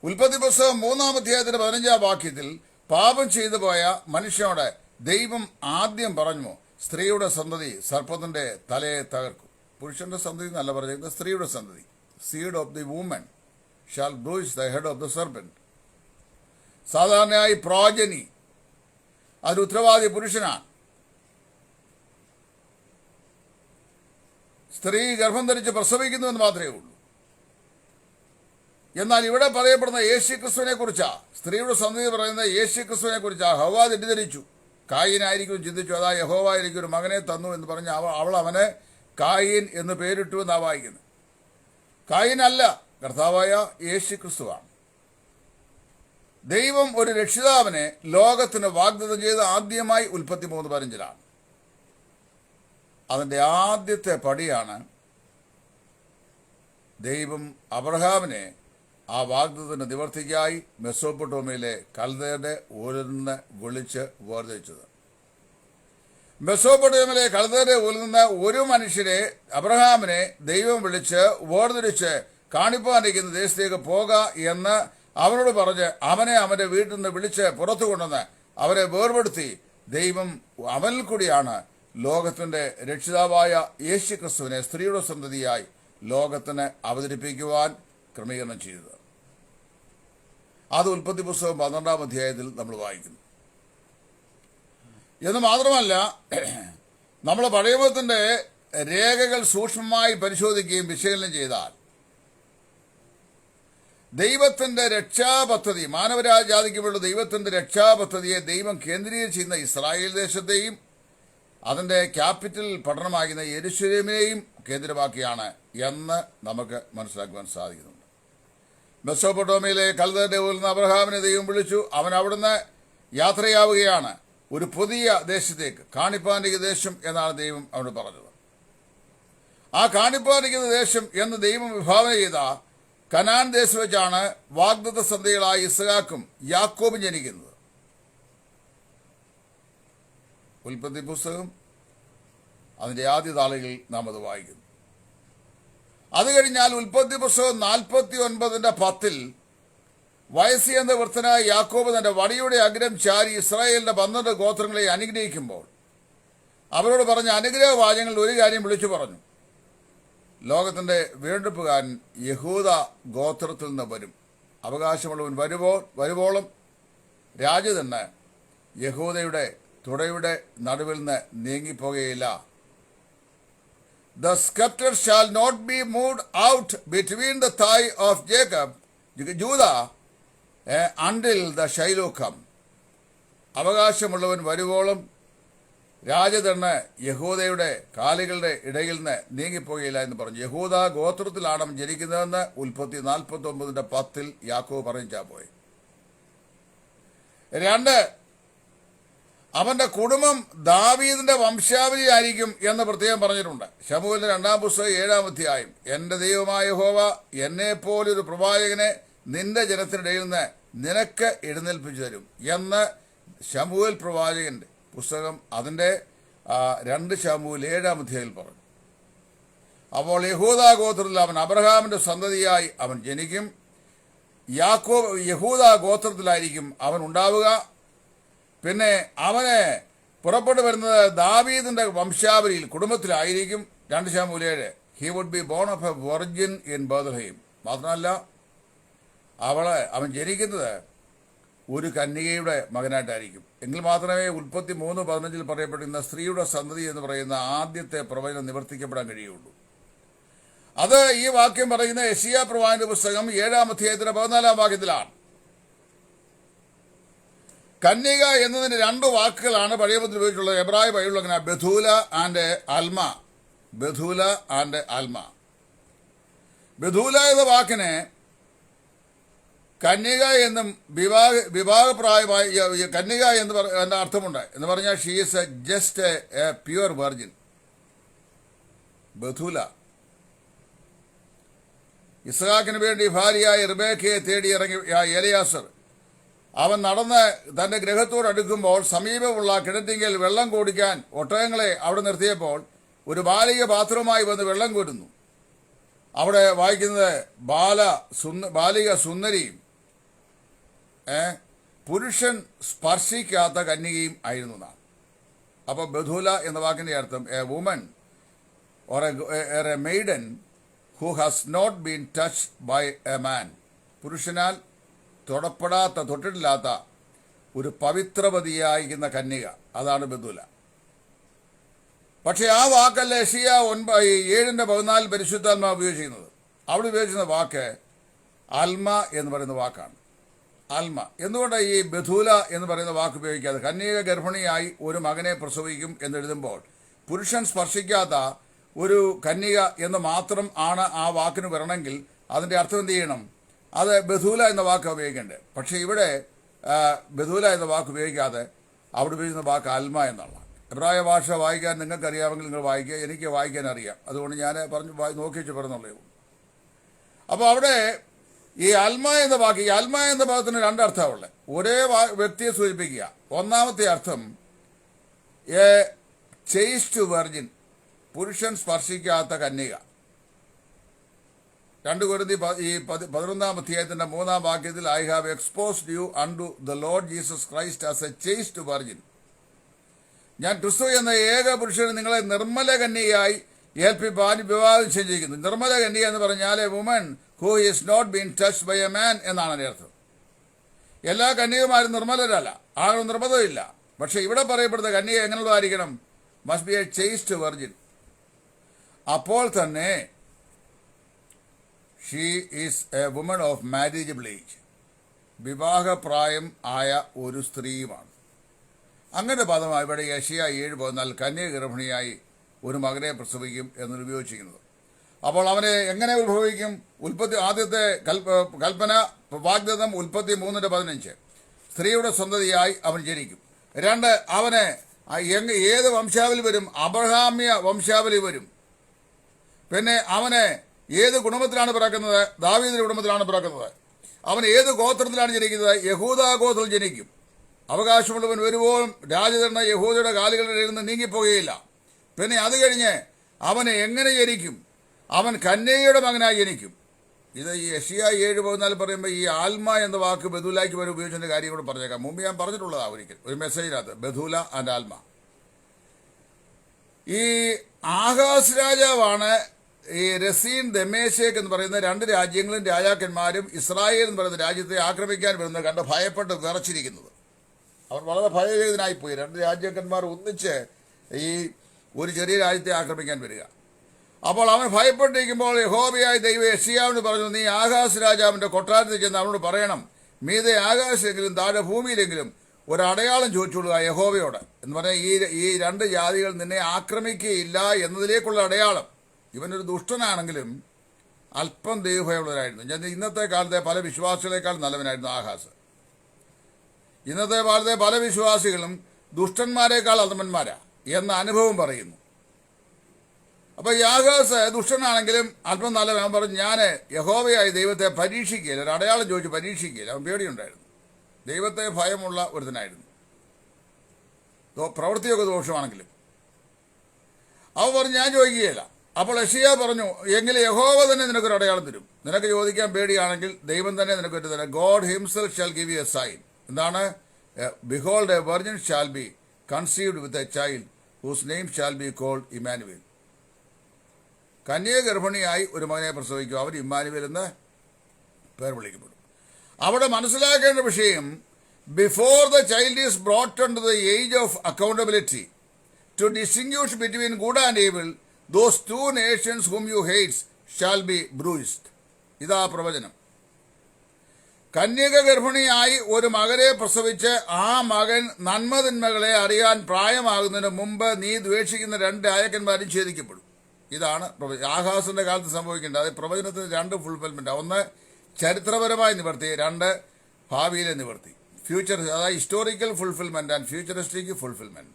ഉൽപ്പത്തി പുസ്തകം 3-ാം അധ്യായത്തിന്റെ 15-ാം വാക്യത്തിൽ പാപം ചെയ്തു പോയ മനുഷ്യനോട് ദൈവം ആദ്യം പറഞ്ഞു, സ്ത്രീയുടെ സന്തതി സർപ്പത്തിന്റെ തലയെ തകർക്കും. പുരുഷന്റെ സന്തതി എന്നല്ല പറഞ്ഞിരിക്കുന്നത്, സ്ത്രീയുടെ സന്തതി. Seed of the woman shall bruise the head of the serpent. സാധാരണയായി പ്രോജനി, അതിന് ഉത്തരവാദി പുരുഷനാണ്. സ്ത്രീ ഗർഭം ധരിച്ച് പ്രസവിക്കുന്നുവെന്ന് മാത്രമേ ഉള്ളൂ. എന്നാൽ ഇവിടെ പറയപ്പെടുന്ന യേശുക്രിസ്തുവിനെ കുറിച്ചാ, സ്ത്രീയുടെ സന്തതി പറയുന്നത് യേശുക്രിസ്തുവിനെ കുറിച്ചാ. ഹവ്വ തെറ്റിദ്ധരിച്ചു, കായീനായിരിക്കും ചിന്തിച്ചു, അതാ യഹോവ എനിക്ക് ഒരു മകനെ തന്നു എന്ന് പറഞ്ഞ് അവൾ അവനെ കായീൻ എന്ന് പേരിട്ടു എന്നാ വായിക്കുന്നത്. കായീൻ അല്ല, കർത്താവായ യേശുക്രിസ്തുവാണ്. ദൈവം ഒരു രക്ഷിതാവിനെ ലോകത്തിന് വാഗ്ദത്തം ചെയ്ത് ആദ്യമായി ഉൽപ്പത്തി 3:15 അതിൻ്റെ ആദ്യത്തെ പടിയാണ് ദൈവം അബ്രഹാമിനെ ആ വാഗ്ദത്തത്തിന്റെ നിവർത്തിക്കായി മെസോപ്പൊട്ടോമിയയിലെ കൽദയരുടെ ഊരിൽ നിന്ന് വിളിച്ച് വേർതിരിച്ചത്. മെസോപ്പൊട്ടോമിയയിലെ കൽദയരുടെ ഊരിൽ നിന്ന് ഒരു മനുഷ്യരെ അബ്രഹാമിനെ ദൈവം വിളിച്ച് വേർതിരിച്ച് കാണിപ്പാനിരിക്കുന്ന ദേശത്തേക്ക് പോക എന്ന് അവനോട് പറഞ്ഞ് അവനെ അവന്റെ വീട്ടിൽ നിന്ന് വിളിച്ച് പുറത്തു കൊണ്ടുവന്ന് അവരെ വേർപെടുത്തി ദൈവം അവനിൽ കൂടിയാണ് ലോകത്തിന്റെ രക്ഷിതാവായ യേശു ക്രിസ്തുവിനെ സ്ത്രീയുടെ സന്തതിയായി ലോകത്തിന് അവതരിപ്പിക്കുവാൻ ക്രമീകരണം ചെയ്തത്. അത് ഉൽപ്പത്തി പുസ്തകം 12-ാം അധ്യായത്തിൽ നമ്മൾ വായിക്കുന്നു. എന്ന് മാത്രമല്ല, നമ്മൾ പഴയമത്തിന്റെ രേഖകൾ സൂക്ഷ്മമായി പരിശോധിക്കുകയും വിശകലനം ചെയ്താൽ ദൈവത്തിന്റെ രക്ഷാപദ്ധതി, മാനവരാജാതിക്കുള്ള ദൈവത്തിന്റെ രക്ഷാപദ്ധതിയെ ദൈവം കേന്ദ്രീകരിച്ചിരുന്ന ഇസ്രായേൽ ദേശത്തെയും അതിന്റെ ക്യാപിറ്റൽ പട്ടണമാകുന്ന യെരുശലേമിനെയും കേന്ദ്രമാക്കിയാണ് എന്ന് നമുക്ക് മനസ്സിലാക്കുവാൻ സാധിക്കുന്നുണ്ട്. മെസോപ്പൊട്ടോമിയയിലെ കൽദയരുടെ ഊരിൽ നിന്ന് അബ്രഹാമിനെ ദൈവം വിളിച്ചു. അവൻ അവിടുന്ന് യാത്രയാവുകയാണ് ഒരു പുതിയ ദേശത്തേക്ക്. കാണിപ്പാനിരിക്കുന്ന ദേശം എന്നാണ് ദൈവം അവനോട് പറഞ്ഞത്. ആ കാണിപ്പാനിരിക്കുന്ന ദേശം എന്ന് ദൈവം വിഭാവന ചെയ്ത കനാൻ ദേശം വെച്ചാണ് വാഗ്ദത്ത സന്തതികളായ ഇസ്ഹാക്കും യാക്കോബും ജനിക്കുന്നത്. ഉൽപ്പത്തി പുസ്തകം അതിന്റെ ആദ്യ താളുകളിൽ നാം അത് വായിക്കുന്നു. അത് കഴിഞ്ഞാൽ ഉൽപ്പത്തി പുസ്തകം 49:10 വയസ്സിയെന്ന വൃദ്ധനായ യാക്കോബ് തന്റെ വടിയുടെ അഗ്രം ചാരി ഇസ്രായേലിന്റെ 12 ഗോത്രങ്ങളെ അനുഗ്രഹിക്കുമ്പോൾ അവരോട് പറഞ്ഞ അനുഗ്രഹ വാചകങ്ങളിൽ ഒരു കാര്യം വിളിച്ചു പറഞ്ഞു. ലോകത്തിന്റെ വീണ്ടെടുപ്പുകാരൻ യഹൂദ ഗോത്രത്തിൽ നിന്ന് വരും. അവകാശമുള്ളവൻ വരുവോളം രാജ്യതന്നെ യഹൂദയുടെ തുടയുടെ നടുവിൽ നിന്ന് നീങ്ങിപ്പോകുകയില്ല. The scepter shall not be moved out between the thigh of Judah until the Shiloh come. അവകാശമുള്ളവൻ വരുവോളം രാജതണ്ണ് യഹൂദയുടെ കാലുകളുടെ ഇടയിൽ നിന്ന് നീങ്ങിപ്പോകുകയില്ല എന്ന് പറഞ്ഞു. യഹൂദ ഗോത്രത്തിലാണ് അവൻ ജനിക്കുന്നതെന്ന് ഉൽപ്പത്തി 49:10 യാക്കോബ് പറഞ്ഞാ പോയി. 2, അവന്റെ കുടുംബം ദാവീദിന്റെ വംശാവലി ആയിരിക്കും എന്ന് പ്രത്യേകം പറഞ്ഞിട്ടുണ്ട്. ശമൂവേലിന്റെ 2-ാം പുസ്തകം 7-ാം അധ്യായം. എന്റെ ദൈവമായ യഹോവ എന്നെപ്പോലൊരു പ്രവാചകനെ നിന്റെ ജനത്തിനിടയിൽ നിന്ന് നിനക്ക് എഴുന്നേൽപ്പിച്ചു തരും എന്ന് ശമൂവേൽ പ്രവാചകന്റെ പുസ്തകം അതിന്റെ 2 ശമൂവേൽ 7-ാം അധ്യായത്തിൽ പറഞ്ഞു. അപ്പോൾ യഹൂദ ഗോത്രത്തിൽ അവൻ അബ്രഹാമിന്റെ സന്തതിയായി അവൻ ജനിക്കും. യഹൂദ ഗോത്രത്തിലായിരിക്കും അവൻ ഉണ്ടാവുക. പിന്നെ അവന് പുറപ്പെട്ടു വരുന്നത് ദാവീദിന്റെ വംശാവലിയിൽ കുടുംബത്തിലായിരിക്കും. 2 ശമൂവേൽ 7. He would be born of a virgin in Bethlehem. മാത്രമല്ല അവൻ ജനിക്കുന്നത് ഒരു കന്യകയുടെ മകനായിട്ടായിരിക്കും. എങ്കിൽ മാത്രമേ ഉൽപ്പത്തി 3:15 പറയപ്പെടുന്ന സ്ത്രീയുടെ സന്തതി എന്ന് പറയുന്ന ആദ്യത്തെ പ്രവചനം നിവർത്തിക്കപ്പെടാൻ കഴിയുള്ളൂ. അത് ഈ വാക്യം പറയുന്ന യെശയ്യാ പ്രവാചകന്റെ പുസ്തകം 7-ാം അധ്യായത്തിന്റെ 14-ാം വാക്യത്തിലാണ്. കന്യക എന്നതിന് 2 വാക്കുകളാണ് പഴയപത്തിൽ ഉപയോഗിച്ചിട്ടുള്ളത്. എബ്രായ ബൈബിളിൽ അങ്ങനെ ബഥൂല ആൻഡ് അൽമ. ബഥൂല ആൻഡ് അൽമ. ബഥൂല എന്ന വാക്കിന് കന്യക എന്നും വിവാഹപ്രായമായ കന്യക എന്ന അർത്ഥമുണ്ട്. എന്ന് പറഞ്ഞാൽ she is just a pure virgin. ബഥൂല ഇസ്ഹാക്കിന് വേണ്ടി ഭാര്യയായ റിബേക്കയെ തേടി ഇറങ്ങിയ എലിയാസർ അവൻ നടന്ന് തന്റെ ഗൃഹത്തോടടുക്കുമ്പോൾ സമീപമുള്ള കിണറ്റിങ്കിൽ വെള്ളം കുടിക്കാൻ ഒട്ടകങ്ങളെ അവിടെ നിർത്തിയപ്പോൾ ഒരു ബാലിക പാത്രവുമായി വന്ന് വെള്ളം കോരുന്നു. അവിടെ വായിക്കുന്നത് ബാലിക സുന്ദരിയും പുരുഷൻ സ്പർശിക്കാത്ത കന്യകയും ആയിരുന്നു എന്നാണ്. അപ്പൊ ബഥൂല എന്ന വാക്കിന്റെ അർത്ഥം a woman or a maiden who has not been touch by a man. പുരുഷനാൽ തൊട്ടിട്ടില്ലാത്ത ഒരു പവിത്രവതിയായിരിക്കുന്ന കന്യക, അതാണ് ബഥൂല. പക്ഷെ ആ വാക്കല്ല യെശയ്യാ 7:14 പരിശുദ്ധാത്മാ ഉപയോഗിച്ചിരുന്നത്. അവിടെ ഉപയോഗിച്ചിരുന്ന വാക്ക് അൽമ എന്ന് പറയുന്ന വാക്കാണ്. അൽമ. എന്തുകൊണ്ട് ഈ ബഥൂല എന്ന് പറയുന്ന വാക്ക് ഉപയോഗിക്കാതെ? കന്യക ഗർഭിണിയായി ഒരു മകനെ പ്രസവിക്കും എന്നെഴുതുമ്പോൾ പുരുഷൻ സ്പർശിക്കാത്ത ഒരു കന്യക എന്ന് മാത്രം ആണ് ആ വാക്കിന് വരണമെങ്കിൽ അതിന്റെ അർത്ഥം എന്ത് ചെയ്യണം? അത് ബഥൂല എന്ന വാക്ക് ഉപയോഗിക്കേണ്ടത്. പക്ഷെ ഇവിടെ ബഥൂല എന്ന വാക്ക് ഉപയോഗിക്കാതെ അവിടെ ഉപയോഗിക്കുന്ന വാക്ക് അൽമ എന്നുള്ള എബ്രായ ഭാഷ വായിക്കാൻ നിങ്ങൾക്കറിയാമെങ്കിൽ നിങ്ങൾ വായിക്കുക. എനിക്ക് വായിക്കാൻ അറിയാം, അതുകൊണ്ട് ഞാൻ നോക്കി വെച്ച് പറഞ്ഞുള്ളൂ. അപ്പോൾ അവിടെ ഈ അൽമ എന്ന വാക്ക്, ഈ അൽമ എന്ന പദത്തിന് രണ്ടർത്ഥമുള്ളത്. ഒരേ വ്യക്തിയെ സൂചിപ്പിക്കുക. ഒന്നാമത്തെ അർത്ഥം എ ചെയിസ്റ്റ് വെർജിൻ, പുരുഷൻ സ്പർശിക്കാത്ത കന്യക. 2 കൊരിന്ത്യർ 11-ാം അധ്യായത്തിന്റെ 3-ാം വാക്യത്തിൽ I have exposed you unto the Lord Jesus Christ as a chaste virgin. ഞാൻ ക്രിസ്തു എന്ന ഏക പുരുഷന് നിങ്ങളെ നിർമ്മല കന്യകയായി ഏൽപ്പിപ്പാൻ വിവാഹം നിശ്ചയിച്ചിരിക്കുന്നു. നിർമ്മല കന്യക എന്ന് പറഞ്ഞാൽ a woman who is not been touched by a man എന്നാണ് അതിന്റെ അർത്ഥം. എല്ലാ കന്യകമാരും നിർമ്മലരല്ല, ആരും നിർബന്ധമില്ല. പക്ഷെ ഇവിടെ പറയപ്പെടുന്ന കന്യക എങ്ങനെയുള്ളതായിരിക്കണം? Must be a chaste virgin. അപ്പോൾ തന്നെ she is a woman of marriageable age, വിവാഹപ്രായം ആയ ഒരു സ്ത്രീയുമാണ്. അങ്ങനെ പദമാണ് ഇവിടെ യെശയ്യാ 7:14 കന്യക ഗർഭിണിയായി ഒരു മകനെ പ്രസവിക്കും എന്ന് ഉപയോഗിച്ചിരിക്കുന്നത്. അപ്പോൾ അവനെ എങ്ങനെ ഉത്ഭവിക്കും? ആദ്യത്തെ കൽപ്പന വാഗ്ദത്തം 33:15 സ്ത്രീയുടെ സന്തതിയായി അവൻ ജനിക്കും. 2 അവന് ഏത് വംശാവലി വരും? അബ്രഹാമ്യ വംശാവലി വരും. പിന്നെ അവന് ഏത് കുടുംബത്തിലാണ് പിറക്കുന്നത്? ദാവീദിന്റെ കുടുംബത്തിലാണ് പിറക്കുന്നത്. അവൻ ഏത് ഗോത്രത്തിലാണ് ജനിക്കുന്നത്? യഹൂദ ഗോത്രത്തിൽ ജനിക്കും. അവകാശമുള്ളവൻ വരുമ്പോഴും രാജധരണ യഹൂദയുടെ കാലുകളിൽ നിന്ന് നീങ്ങിപ്പോകുകയില്ല. പിന്നെ അത് കഴിഞ്ഞ് അവന് എങ്ങനെ ജനിക്കും? അവൻ കന്യകയുടെ മകനായി ജനിക്കും. ഇത് ഈ യെശയ്യാ 7:14 പറയുമ്പോൾ ഈ ആൽമ എന്ന വാക്ക് ബഥൂലായ്ക്ക് വരെ ഉപയോഗിച്ചതിന്റെ കാര്യം കൂടെ പറഞ്ഞേക്കാം. മുമ്പ് ഞാൻ പറഞ്ഞിട്ടുള്ളതാണ് ഒരിക്കൽ ഒരു മെസ്സേജിനകത്ത്, ബഥൂല ആൻഡ് ആൽമ. ഈ ആഹാസ് രാജാവാണ് ഈ രസീൻ ദമേശേക്ക് എന്ന് പറയുന്ന 2 രാജ്യങ്ങളും രാജാക്കന്മാരും ഇസ്രായേൽ എന്ന് പറയുന്ന രാജ്യത്തെ ആക്രമിക്കാൻ വരുന്നത് കണ്ട് ഭയപ്പെട്ട് വിറച്ചിരിക്കുന്നത്. അവർ വളരെ ഭയചകിതനായിപ്പോയി. 2 രാജാക്കന്മാർ ഒന്നിച്ച് ഈ ഒരു ചെറിയ രാജ്യത്തെ ആക്രമിക്കാൻ വരിക. അപ്പോൾ അവൻ ഭയപ്പെട്ടിരിക്കുമ്പോൾ യഹോവയായ ദൈവം യെശയ്യാവിന് പറഞ്ഞു, നീ ആഹാസ് രാജാവിന്റെ കൊട്ടാരത്തിൽ ചെന്ന് അവനോട് പറയണം, മീതെ ആകാശമെങ്കിലും താഴെ ഭൂമിയിലെങ്കിലും ഒരടയാളം ചോദിച്ചുകൊള്ളുക യഹോവയോട് എന്ന് പറഞ്ഞാൽ ഈ 2 ജാതികൾ നിന്നെ ആക്രമിക്കുകയില്ല എന്നതിലേക്കുള്ള അടയാളം. ഇവനൊരു ദുഷ്ടനാണെങ്കിലും അല്പം ദൈവഭയമുള്ളവരായിരുന്നു. ഞാൻ ഇന്നത്തെ കാലത്തെ പല വിശ്വാസികളെക്കാൾ നല്ലവനായിരുന്നു ആഹാസ്. ഇന്നത്തെ കാലത്തെ പല വിശ്വാസികളും ദുഷ്ടന്മാരെക്കാൾ അധമന്മാരാ എന്ന അനുഭവം പറയുന്നു. അപ്പൊ ഈ ആഹാസ് ദുഷ്ടനാണെങ്കിലും അല്പം നല്ലവൻ. പറഞ്ഞു, ഞാൻ യഹോവയായി ദൈവത്തെ പരീക്ഷിക്കുകയില്ല, ഒരു അടയാളം ചോദിച്ച് പരീക്ഷിക്കുകയില്ല. അവൻ പേടിയുണ്ടായിരുന്നു. ദൈവത്തെ ഭയമുള്ള ഒരുത്തനായിരുന്നു, പ്രവൃത്തിയൊക്കെ ദോഷമാണെങ്കിലും. അവൻ പറഞ്ഞു, ഞാൻ ചോദിക്കുകയില്ല. അപ്പോൾ യെശയ്യാ പറഞ്ഞു, എങ്കിൽ യഹോവ തന്നെ നിനക്കൊരു അടയാളം തരും. നിനക്ക് ചോദിക്കാൻ പേടിയാണെങ്കിൽ ദൈവം തന്നെ നിനക്ക് തരാം. God himself shall give you a sign. എന്താണ്? Behold a virgin shall be conceived with a child whose name shall be called Immanuel. കന്യക ഗർഭിണിയായി ഒരു മകനെ പ്രസവിക്കും, അവർ ഇമ്മാനുവേൽ എന്ന് പേർ വിളിക്കപ്പെടും. അവിടെ മനസ്സിലാക്കേണ്ട വിഷയം, before the child is brought to the age of accountability to distinguish between good and evil, those 2 nations whom you hate shall be bruised. ഇതാ പ്രവചനം. കന്യക ഗർഭിണിയായി ഒരു മകനെ പ്രസവിച്ച് ആ മകൻ നന്മതിന്മകളെ അറിയാൻ പ്രായമാകുന്നതിന് മുമ്പ് നീ ദ്വേഷിക്കുന്ന 2 രാജാക്കന്മാരും ഛേദിക്കപ്പെടും. ഇതാണ് ആഹാസിന്റെ കാലത്ത് സംഭവിക്കേണ്ടത്. അത് പ്രവചനത്തിന് 2 ഫുൾഫിൽമെന്റ്. 1 ചരിത്രപരമായ നിവർത്തി, 2 ഭാവിയിലെ നിവർത്തി. ഫ്യൂച്ചർ, അതായത് historical fulfilment and futuristic fulfilment.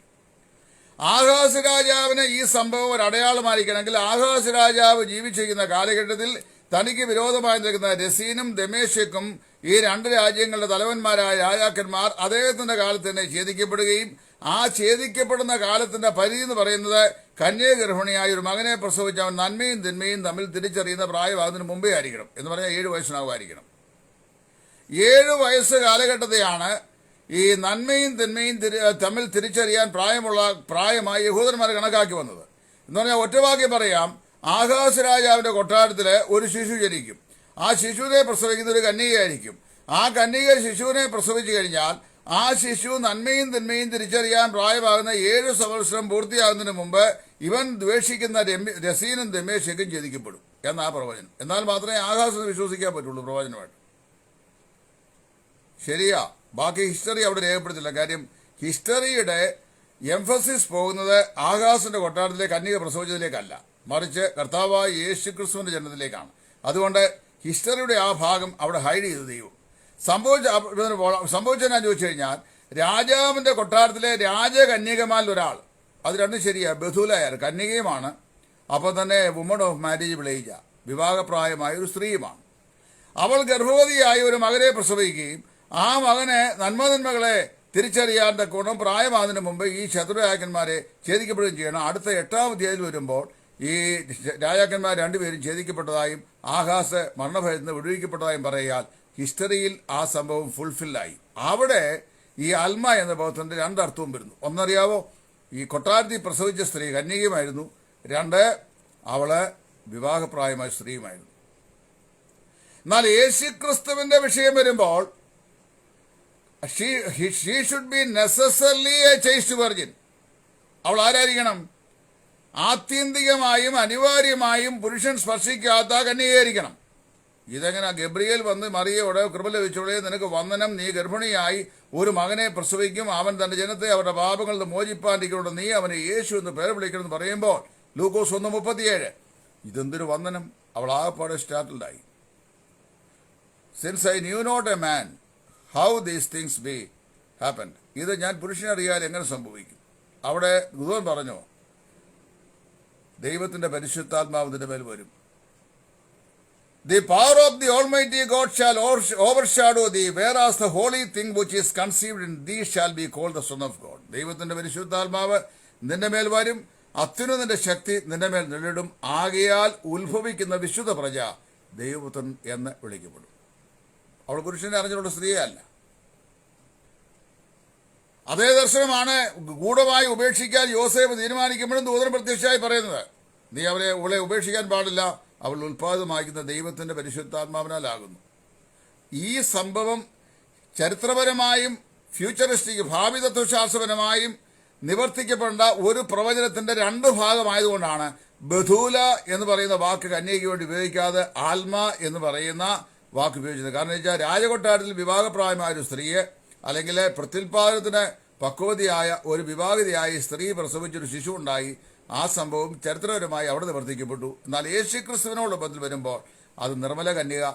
Ahaz രാജാവിന് ഈ സംഭവം ഒരു അടയാളമായിരിക്കണമെങ്കിൽ ആഹാസ് രാജാവ് ജീവിച്ചിരിക്കുന്ന കാലഘട്ടത്തിൽ തനിക്ക് വിരോധമായി നിൽക്കുന്ന രസീനും ദമേശക്കും ഈ 2 രാജ്യങ്ങളുടെ തലവന്മാരായ രാജാക്കന്മാർ അദ്ദേഹത്തിന്റെ കാലത്ത് തന്നെ ഛേദിക്കപ്പെടുകയും ആ ഛേദിക്കപ്പെടുന്ന കാലത്തിന്റെ പരിധി എന്ന് പറയുന്നത് കന്യക ഗർഭിണിയായി ഒരു മകനെ പ്രസവിച്ച അവൻ നന്മയും തിന്മയും തമ്മിൽ തിരിച്ചറിയുന്ന പ്രായമാകുന്നതിന് മുമ്പേ ആയിരിക്കണം. എന്ന് പറഞ്ഞാൽ 7 വയസ്സിനാകുമായിരിക്കണം. 7 വയസ്സ് കാലഘട്ടത്തെയാണ് ഈ നന്മയും തിന്മയും തമ്മിൽ തിരിച്ചറിയാൻ പ്രായമായി യഹൂദന്മാർ കണക്കാക്കി വന്നത്. എന്ന് പറഞ്ഞാൽ ഒറ്റവാക്യം പറയാം, ആഹാസ് രാജാവിന്റെ കൊട്ടാരത്തില് ഒരു ശിശു ജനിക്കും. ആ ശിശുവിനെ പ്രസവിക്കുന്ന ഒരു കന്യകയായിരിക്കും. ആ കന്യക ശിശുവിനെ പ്രസവിച്ചു കഴിഞ്ഞാൽ ആ ശിശു നന്മയും തിന്മയും തിരിച്ചറിയാൻ പ്രായമാകുന്ന 7 സംവത്സരം പൂർത്തിയാകുന്നതിന് മുമ്പ് ഇവൻ ദ്വേഷിക്കുന്ന രസീനും ദമേശക്കും ഛേദിക്കപ്പെടും എന്നാ പ്രവചനം. എന്നാൽ മാത്രമേ ആഹാസിന് വിശ്വസിക്കാൻ പറ്റുള്ളൂ പ്രവചനമായിട്ട്. ശരിയാ, ബാക്കി ഹിസ്റ്ററി അവിടെ രേഖപ്പെടുത്തില്ല. കാര്യം ഹിസ്റ്ററിയുടെ എംഫസിസ് പോകുന്നത് ആഹാസിന്റെ കൊട്ടാരത്തിലെ കന്യക പ്രസവിച്ചതിലേക്കല്ല, മറിച്ച് കർത്താവായ യേശുക്രിസ്തുവിന്റെ ജനനത്തിലേക്കാണ്. അതുകൊണ്ട് ഹിസ്റ്ററിയുടെ ആ ഭാഗം അവിടെ ഹൈഡ് ചെയ്ത് ദൈവം. സംഭവിച്ചെന്നാ ചോദിച്ചു കഴിഞ്ഞാൽ, രാജാവിന്റെ കൊട്ടാരത്തിലെ രാജകന്യകമാരിൽ ഒരാൾ, അത് രണ്ടും ശരിയാ, ബഥൂലയാർ കന്യകയുമാണ്, അപ്പോൾ തന്നെ വുമൺ ഓഫ് മാരേജബിൾ ഏജ്, വിവാഹപ്രായമായ ഒരു സ്ത്രീയുമാണ്. അവൾ ഗർഭവതിയായി ഒരു മകനെ പ്രസവിക്കുകയും ആ മകനെ നന്മനന്മകളെ തിരിച്ചറിയാൻ തക്കോണം പ്രായമാകുന്നതിന് മുമ്പ് ഈ ശത്രുരാജാക്കന്മാരെ ഛേദിക്കപ്പെടുകയും ചെയ്യണം. അടുത്ത 8-ാം അധ്യായത്തിൽ വരുമ്പോൾ ഈ രാജാക്കന്മാർ രണ്ടുപേരും ഛേദിക്കപ്പെട്ടതായും ആഹാസ് മരണഭയത്തിൽ നിന്ന് വിടുവിക്കപ്പെട്ടതായും പറയാൽ ഹിസ്റ്ററിയിൽ ആ സംഭവം ഫുൾഫില്ലായി. അവിടെ ഈ അൽമ എന്ന പദത്തിന്റെ രണ്ടർത്ഥവും വരുന്നു. ഒന്നറിയാവോ, ഈ കൊട്ടാരത്തിൽ പ്രസവിച്ച സ്ത്രീ കന്യകയുമായിരുന്നു. രണ്ട്, അവള് വിവാഹപ്രായമായ സ്ത്രീയുമായിരുന്നു. എന്നാൽ യേശുക്രിസ്തുവിന്റെ വിഷയം വരുമ്പോൾ she should be necessarily A chest virgin. അവൾ ആരായിരിക്കണം? ആത്യന്തികമായും അനിവാര്യമായും പുരുഷൻ സ്പർശിക്കാത്ത കന്യകയായിരിക്കണം. ഇതെങ്ങനെ? ഗബ്രിയേൽ വന്ന് മറിയയോട് കൃപ ലഭിച്ചോളെ, നിനക്ക് വന്ദനം, നീ ഗർഭിണിയായി ഒരു മകനെ പ്രസവിക്കും, അവൻ തന്റെ ജനത്തെ അവരുടെ പാപങ്ങളിൽ നിന്ന് മോചിപ്പാണ്ടിക്കൊണ്ട് നീ അവനെ യേശു എന്ന് പേര് വിളിക്കണമെന്ന് പറയുമ്പോൾ ലൂക്കോസ് 1:37. ഇതെന്തൊരു വന്ദനം! അവൾ ആകപ്പാടെ സ്റ്റാർട്ടിൽഡായി. Since I knew not a man how these things be happened. ഇത് ഞാൻ പുരുഷനെ അറിയാൻ എങ്ങനെ സംഭവിക്കും? അവിടെ ദൂതൻ പറഞ്ഞു, ദൈവത്തിന്റെ പരിശുദ്ധാത്മാവിന്റെ മേൽ വരും. The power of the Almighty God shall overshadow thee, whereas the holy thing which is conceived in thee shall be called the Son of God. ദൈവത്തിന്റെ പരിശുദ്ധാത്മാവ് നിന്റെ മേൽ വരും, അത്യുന്നതന്റെ ശക്തി നിന്റെ മേൽ നിഴലിടും, ആകയാൽ ഉത്ഭവിക്കുന്ന വിശുദ്ധ പ്രജ ദൈവപുത്രൻ എന്ന് വിളിക്കപ്പെടും. അവൾ പുരുഷനെ അറിഞ്ഞുള്ള സ്ത്രീയല്ല. അതേ ദർശനമാണ് ഗൂഢമായി ഉപേക്ഷിക്കാൻ യോസേഫ് തീരുമാനിക്കുമ്പോഴും ദൂതൻ പ്രത്യക്ഷമായി പറയുന്നത്. നീ അവളെ ഉപേക്ഷിക്കാൻ പാടില്ല, അവൾ ഉൽപ്പാദമാക്കുന്ന ദൈവത്തിന്റെ പരിശുദ്ധാത്മാവിനാലാകുന്നു. ഈ സംഭവം ചരിത്രപരമായും ഫ്യൂച്ചറിസ്റ്റിക് ഭാവി തത്വശാസ്ത്രപരമായും നിവർത്തിക്കപ്പെടേണ്ട ഒരു പ്രവചനത്തിന്റെ 2 ഭാഗമായതുകൊണ്ടാണ് ബഥൂല എന്ന് പറയുന്ന വാക്ക് കന്യകയ്ക്ക് വേണ്ടി ഉപയോഗിക്കാതെ ആൽമ എന്ന് പറയുന്ന വാക്ക് ഉപയോഗിച്ചത്. കാരണം വെച്ചാൽ രാജകൊട്ടാരത്തിൽ വിവാഹപ്രായമായ ഒരു സ്ത്രീയെ, അല്ലെങ്കിൽ പ്രത്യുൽപാദനത്തിന് പക്വതയായ ഒരു വിവാഹിതയായ സ്ത്രീ പ്രസവിച്ചൊരു ശിശു ഉണ്ടായി. ആ സംഭവം ചരിത്രപരമായി അവിടെ നിവർത്തിക്കപ്പെട്ടു. എന്നാൽ യേശുക്രിസ്തുവിനോട് ബന്ധത്തിൽ വരുമ്പോൾ അത് നിർമ്മല കന്യക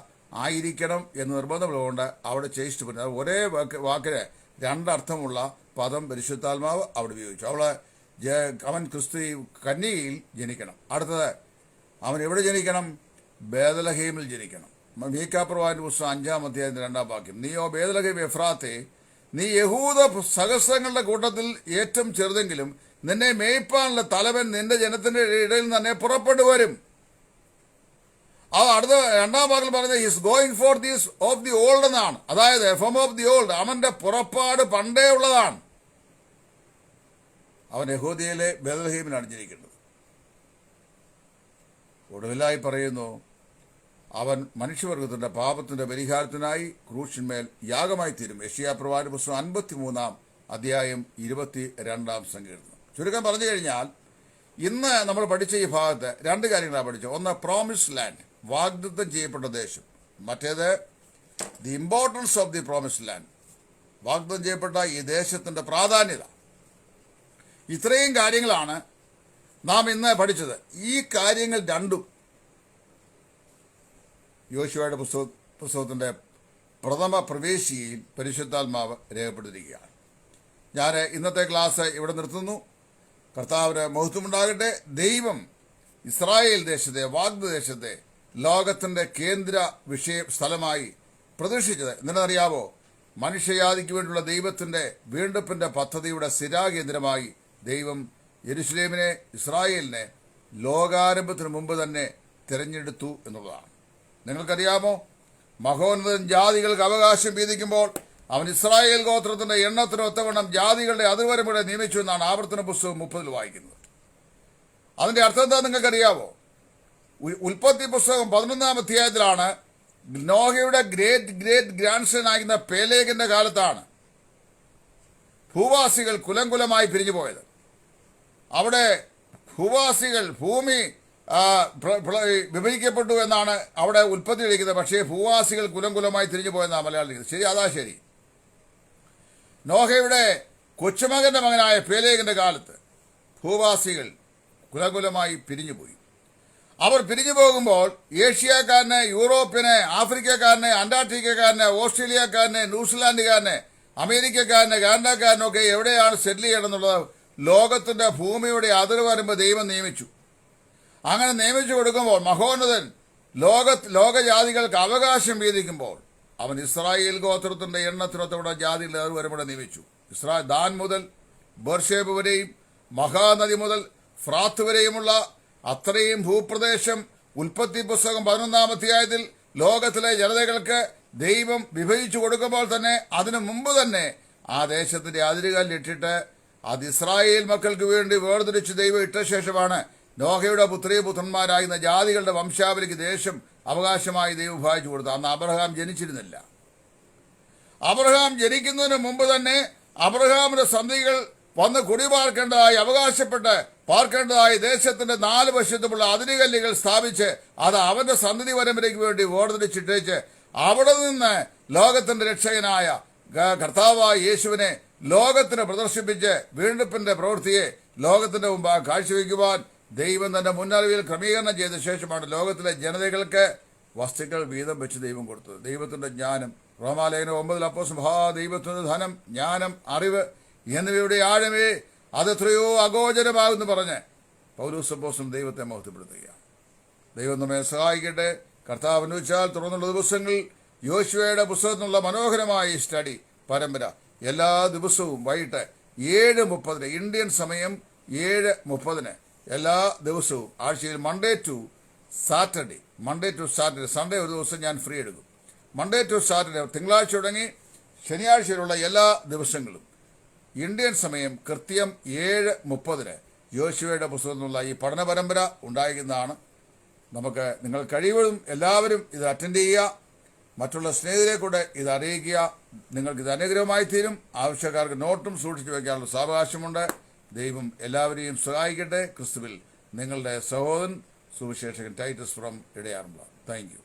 ആയിരിക്കണം എന്ന് നിർബന്ധമുള്ളതുകൊണ്ട് അവിടെ ചേഷ്ടപ്പെട്ടു. ഒരേ വാക്കിന് 2 അർത്ഥമുള്ള പദം പരിശുദ്ധാത്മാവ് അവിടെ ഉപയോഗിച്ചു. അവൻ ക്രിസ്തു കന്യകയിൽ ജനിക്കണം. അടുത്തത്, അവൻ എവിടെ ജനിക്കണം? ബേദലഹീമിൽ ജനിക്കണം. മീകാപ്രവാചകന്റെ പുസ്തകം 5-ാം അധ്യായത്തിന്റെ 2-ാം വാക്യം, നീയോ ബേദലഹീം എഫ്രാത്തെ, നീ യഹൂദ സഹസ്രങ്ങളുടെ കൂട്ടത്തിൽ ഏറ്റവും ചെറുതെങ്കിലും നിന്നെ മേയ്പ്പാനുള്ള തലവൻ നിന്റെ ജനത്തിന്റെ ഇടയിൽ തന്നെ പുറപ്പെട്ടു വരും. അടുത്ത 2-ാം വാക്കിൽ പറയുന്നത് his going for these of the old എന്നാണ്. അതായത് ഫ്രം ഓഫ് ദി ഓൾഡ്, അവന്റെ പുറപ്പാട് പണ്ടേ ഉള്ളതാണ്. അവൻ യഹൂദിയയിലെ ബേത്ലഹേമിലാണ് ജനിക്കേണ്ടത്. ഒടുവിലായി പറയുന്നു, അവൻ മനുഷ്യവർഗത്തിന്റെ പാപത്തിന്റെ പരിഹാരത്തിനായി ക്രൂശിന്മേൽ യാഗമായി തീരും. യെശയ്യാപ്രവാചകന്റെ പുസ്തകം 53-ാം അധ്യായം 22-ാം സങ്കീർത്തനം. ചുരുക്കം പറഞ്ഞു കഴിഞ്ഞാൽ ഇന്ന് നമ്മൾ പഠിച്ച ഈ ഭാഗത്ത് 2 കാര്യങ്ങളാണ് പഠിച്ചത്. ഒന്ന്, പ്രോമിസ്ഡ് ലാൻഡ്, വാഗ്ദത്തം ചെയ്യപ്പെട്ട ദേശം. മറ്റേത്, the importance of the promised land, വാഗ്ദത്തം ചെയ്യപ്പെട്ട ഈ ദേശത്തിന്റെ പ്രാധാന്യത. ഇത്രയും കാര്യങ്ങളാണ് നാം ഇന്ന് പഠിച്ചത്. ഈ കാര്യങ്ങൾ രണ്ടും യോശുവയുടെ പുസ്തകത്തിന്റെ പ്രഥമ പ്രവേശിയിൽ പരിശുദ്ധാത്മാവ് രേഖപ്പെടുത്തിയിരിക്കുകയാണ്. ഞാൻ ഇന്നത്തെ ക്ലാസ് ഇവിടെ നിർത്തുന്നു. കർത്താവിന് മഹത്വമുണ്ടാകട്ടെ. ദൈവം ഇസ്രായേൽ ദേശത്തെ, വാഗ്ദദേശത്തെ ലോകത്തിന്റെ കേന്ദ്ര സ്ഥലമായി പ്രതീക്ഷിച്ചത് എന്തിനറിയാവോ? മനുഷ്യജാതിക്ക് വേണ്ടിയുള്ള ദൈവത്തിന്റെ വീണ്ടെടുപ്പിന്റെ പദ്ധതിയുടെ സ്ഥിരാകേന്ദ്രമായി ദൈവം യെരുശലേമിനെ, ഇസ്രായേലിനെ ലോകാരംഭത്തിന് മുമ്പ് തന്നെ തിരഞ്ഞെടുത്തു എന്നുള്ളതാണ്. നിങ്ങൾക്കറിയാമോ, മഹോന്നതൻ ജാതികൾക്ക് അവകാശം വീതിക്കുമ്പോൾ അവൻ ഇസ്രായേൽ ഗോത്രത്തിന്റെ എണ്ണത്തിന് ഒത്തവണ്ണം ജാതികളുടെ അതിർവരമ്പുകളെ നിയമിച്ചു എന്നാണ് ആവർത്തന പുസ്തകം 30 വായിക്കുന്നത്. അതിന്റെ അർത്ഥം എന്താ നിങ്ങൾക്കറിയാവോ? ഉൽപ്പത്തി പുസ്തകം 11-ാം അധ്യായത്തിലാണ് നോഹയുടെ ഗ്രേറ്റ് ഗ്രാൻഡ്സൺ ആയിരുന്ന പേലേഗിന്റെ കാലത്താണ് ഭൂവാസികൾ കുലം കുലമായി പിരിഞ്ഞു പോയത്. അവിടെ ഭൂവാസികൾ, ഭൂമി വിഭജിക്കപ്പെട്ടു എന്നാണ് അവിടെ ഉൽപ്പത്തി എഴുതിക്കുന്നത്. പക്ഷേ ഭൂവാസികൾ കുലം കുലമായി തിരിഞ്ഞു പോയെന്നാണ് മലയാളം. ശരി, അതാ ശരി. നോഹയുടെ കൊച്ചുമകന്റെ മകനായ പേലേഗിന്റെ കാലത്ത് ഭൂവാസികൾ കുലകുലമായി പിരിഞ്ഞുപോയി. അവർ പിരിഞ്ഞു പോകുമ്പോൾ ഏഷ്യക്കാരനെ, യൂറോപ്പിനെ, ആഫ്രിക്കക്കാരനെ, അന്റാർട്ടിക്കക്കാരനെ, ഓസ്ട്രേലിയക്കാരനെ, ന്യൂസിലാൻഡുകാരനെ, അമേരിക്കക്കാരനെ, കാനഡക്കാരനൊക്കെ എവിടെയാണ് സെറ്റിൽ ചെയ്യണമെന്നുള്ളത് ലോകത്തിന്റെ ഭൂമിയുടെ അതിർ വരുമ്പോൾ ദൈവം നിയമിച്ചു. അങ്ങനെ നിയമിച്ചു കൊടുക്കുമ്പോൾ മഹോന്നതൻ ലോകജാതികൾക്ക് അവകാശം വീതിക്കുമ്പോൾ അവൻ ഇസ്രായേൽ ഗോത്രത്തിന്റെ എണ്ണത്തിനൊത്തവിടെ ജാതിയിൽ വരുമ്പോൾ നിയമിച്ചു. ദാൻ മുതൽ ബർഷേബ് വരെയും മഹാനദി മുതൽ ഫ്രാത്ത് വരെയുമുള്ള അത്രയും ഭൂപ്രദേശം ഉൽപ്പത്തി പുസ്തകം 11-ാം അധ്യായത്തിൽ ലോകത്തിലെ ജനതകൾക്ക് ദൈവം വിഭജിച്ചു കൊടുക്കുമ്പോൾ തന്നെ അതിനു മുമ്പ് തന്നെ ആ ദേശത്തിന്റെ അതിരുകളിലിട്ടിട്ട് അത് ഇസ്രായേൽ മക്കൾക്ക് വേണ്ടി വേർതിരിച്ച് ദൈവം ഇട്ട ശേഷമാണ് നോഹയുടെ പുത്രന്മാരായിരുന്ന ജാതികളുടെ വംശാവലിക്ക് ദേശം അവകാശമായി ദൈവം വിഭാഗിച്ചു കൊടുത്തു. അന്ന് അബ്രഹാം ജനിച്ചിരുന്നില്ല. അബ്രഹാം ജനിക്കുന്നതിന് മുമ്പ് തന്നെ അബ്രഹാമിന്റെ സന്തതികൾ വന്ന് കുടിപാർക്കേണ്ടതായി അവകാശപ്പെട്ട് പാർക്കേണ്ടതായി ദേശത്തിന്റെ 4 വശത്തുമുള്ള അതിരുകല്ലുകൾ സ്ഥാപിച്ച് അത് അവന്റെ സന്തതി പരമ്പരയ്ക്ക് വേണ്ടി വേർതിരിച്ചിട്ടേച്ച് അവിടെ നിന്ന് ലോകത്തിന്റെ രക്ഷകനായ കർത്താവായ യേശുവിനെ ലോകത്തിന് പ്രദർശിപ്പിച്ച് വീണ്ടെടുപ്പിന്റെ പ്രവൃത്തിയെ ലോകത്തിന്റെ മുമ്പാകെ കാഴ്ചവെക്കുവാൻ ദൈവം തന്റെ മുന്നറിവിൽ ക്രമീകരണം ചെയ്ത ശേഷമാണ് ലോകത്തിലെ ജനതകൾക്ക് വസ്തുക്കൾ വീതം വെച്ച് ദൈവം കൊടുത്തത്. ദൈവത്തിന്റെ ജ്ഞാനം, റോമാലേഖനം 9 അപ്പോസ്തലൻ ദൈവത്തിന്റെ ധനം, ജ്ഞാനം, അറിവ് എന്നിവയുടെ ആഴമേ അതെത്രയോ അഗോചരമാകുന്നു പറഞ്ഞ് പൗലോസ് അപ്പോസ്തലൻ ദൈവത്തെ മഹത്വപ്പെടുത്തുകയാണ്. ദൈവം നമ്മെ സഹായിക്കട്ടെ. കർത്താവ് അനുവദിച്ചാൽ തുടർന്നുള്ള ദിവസങ്ങളിൽ യോശുവയുടെ പുസ്തകത്തിനുള്ള മനോഹരമായ ഈ സ്റ്റഡി പരമ്പര എല്ലാ ദിവസവും വൈകിട്ട് 7:30 ഇന്ത്യൻ സമയം 7:30 എല്ലാ ദിവസവും ആഴ്ചയിൽ മൺഡേ ടു സാറ്റർഡേ, സൺഡേ ഒരു ദിവസം ഞാൻ ഫ്രീ എടുക്കും. മൺഡേ ടു സാറ്റർഡേ, തിങ്കളാഴ്ച തുടങ്ങി ശനിയാഴ്ചയിലുള്ള എല്ലാ ദിവസങ്ങളും ഇന്ത്യൻ സമയം കൃത്യം 7:30 യോശുവയുടെ പുസ്തകത്തിനുള്ള ഈ പഠന പരമ്പര ഉണ്ടായിരിക്കുന്നതാണ്. നമുക്ക് നിങ്ങൾ കഴിവതും എല്ലാവരും ഇത് അറ്റൻഡ് ചെയ്യുക. മറ്റുള്ള സ്നേഹിതരെ കൂടെ ഇത് അറിയിക്കുക. നിങ്ങൾക്ക് ഇത് അനുഗ്രഹമായി തീരും. ആവശ്യക്കാർക്ക് നോട്ടും സൂക്ഷിച്ചു വയ്ക്കാനുള്ള സാവകാശമുണ്ട്. ദൈവം എല്ലാവരെയും സഹായിക്കട്ടെ. ക്രിസ്തുവിൽ നിങ്ങളുടെ സഹോദരൻ സുവിശേഷകൻ ടൈറ്റസ് ഫ്രം ഇടയാറുമുള്ള. Thank U.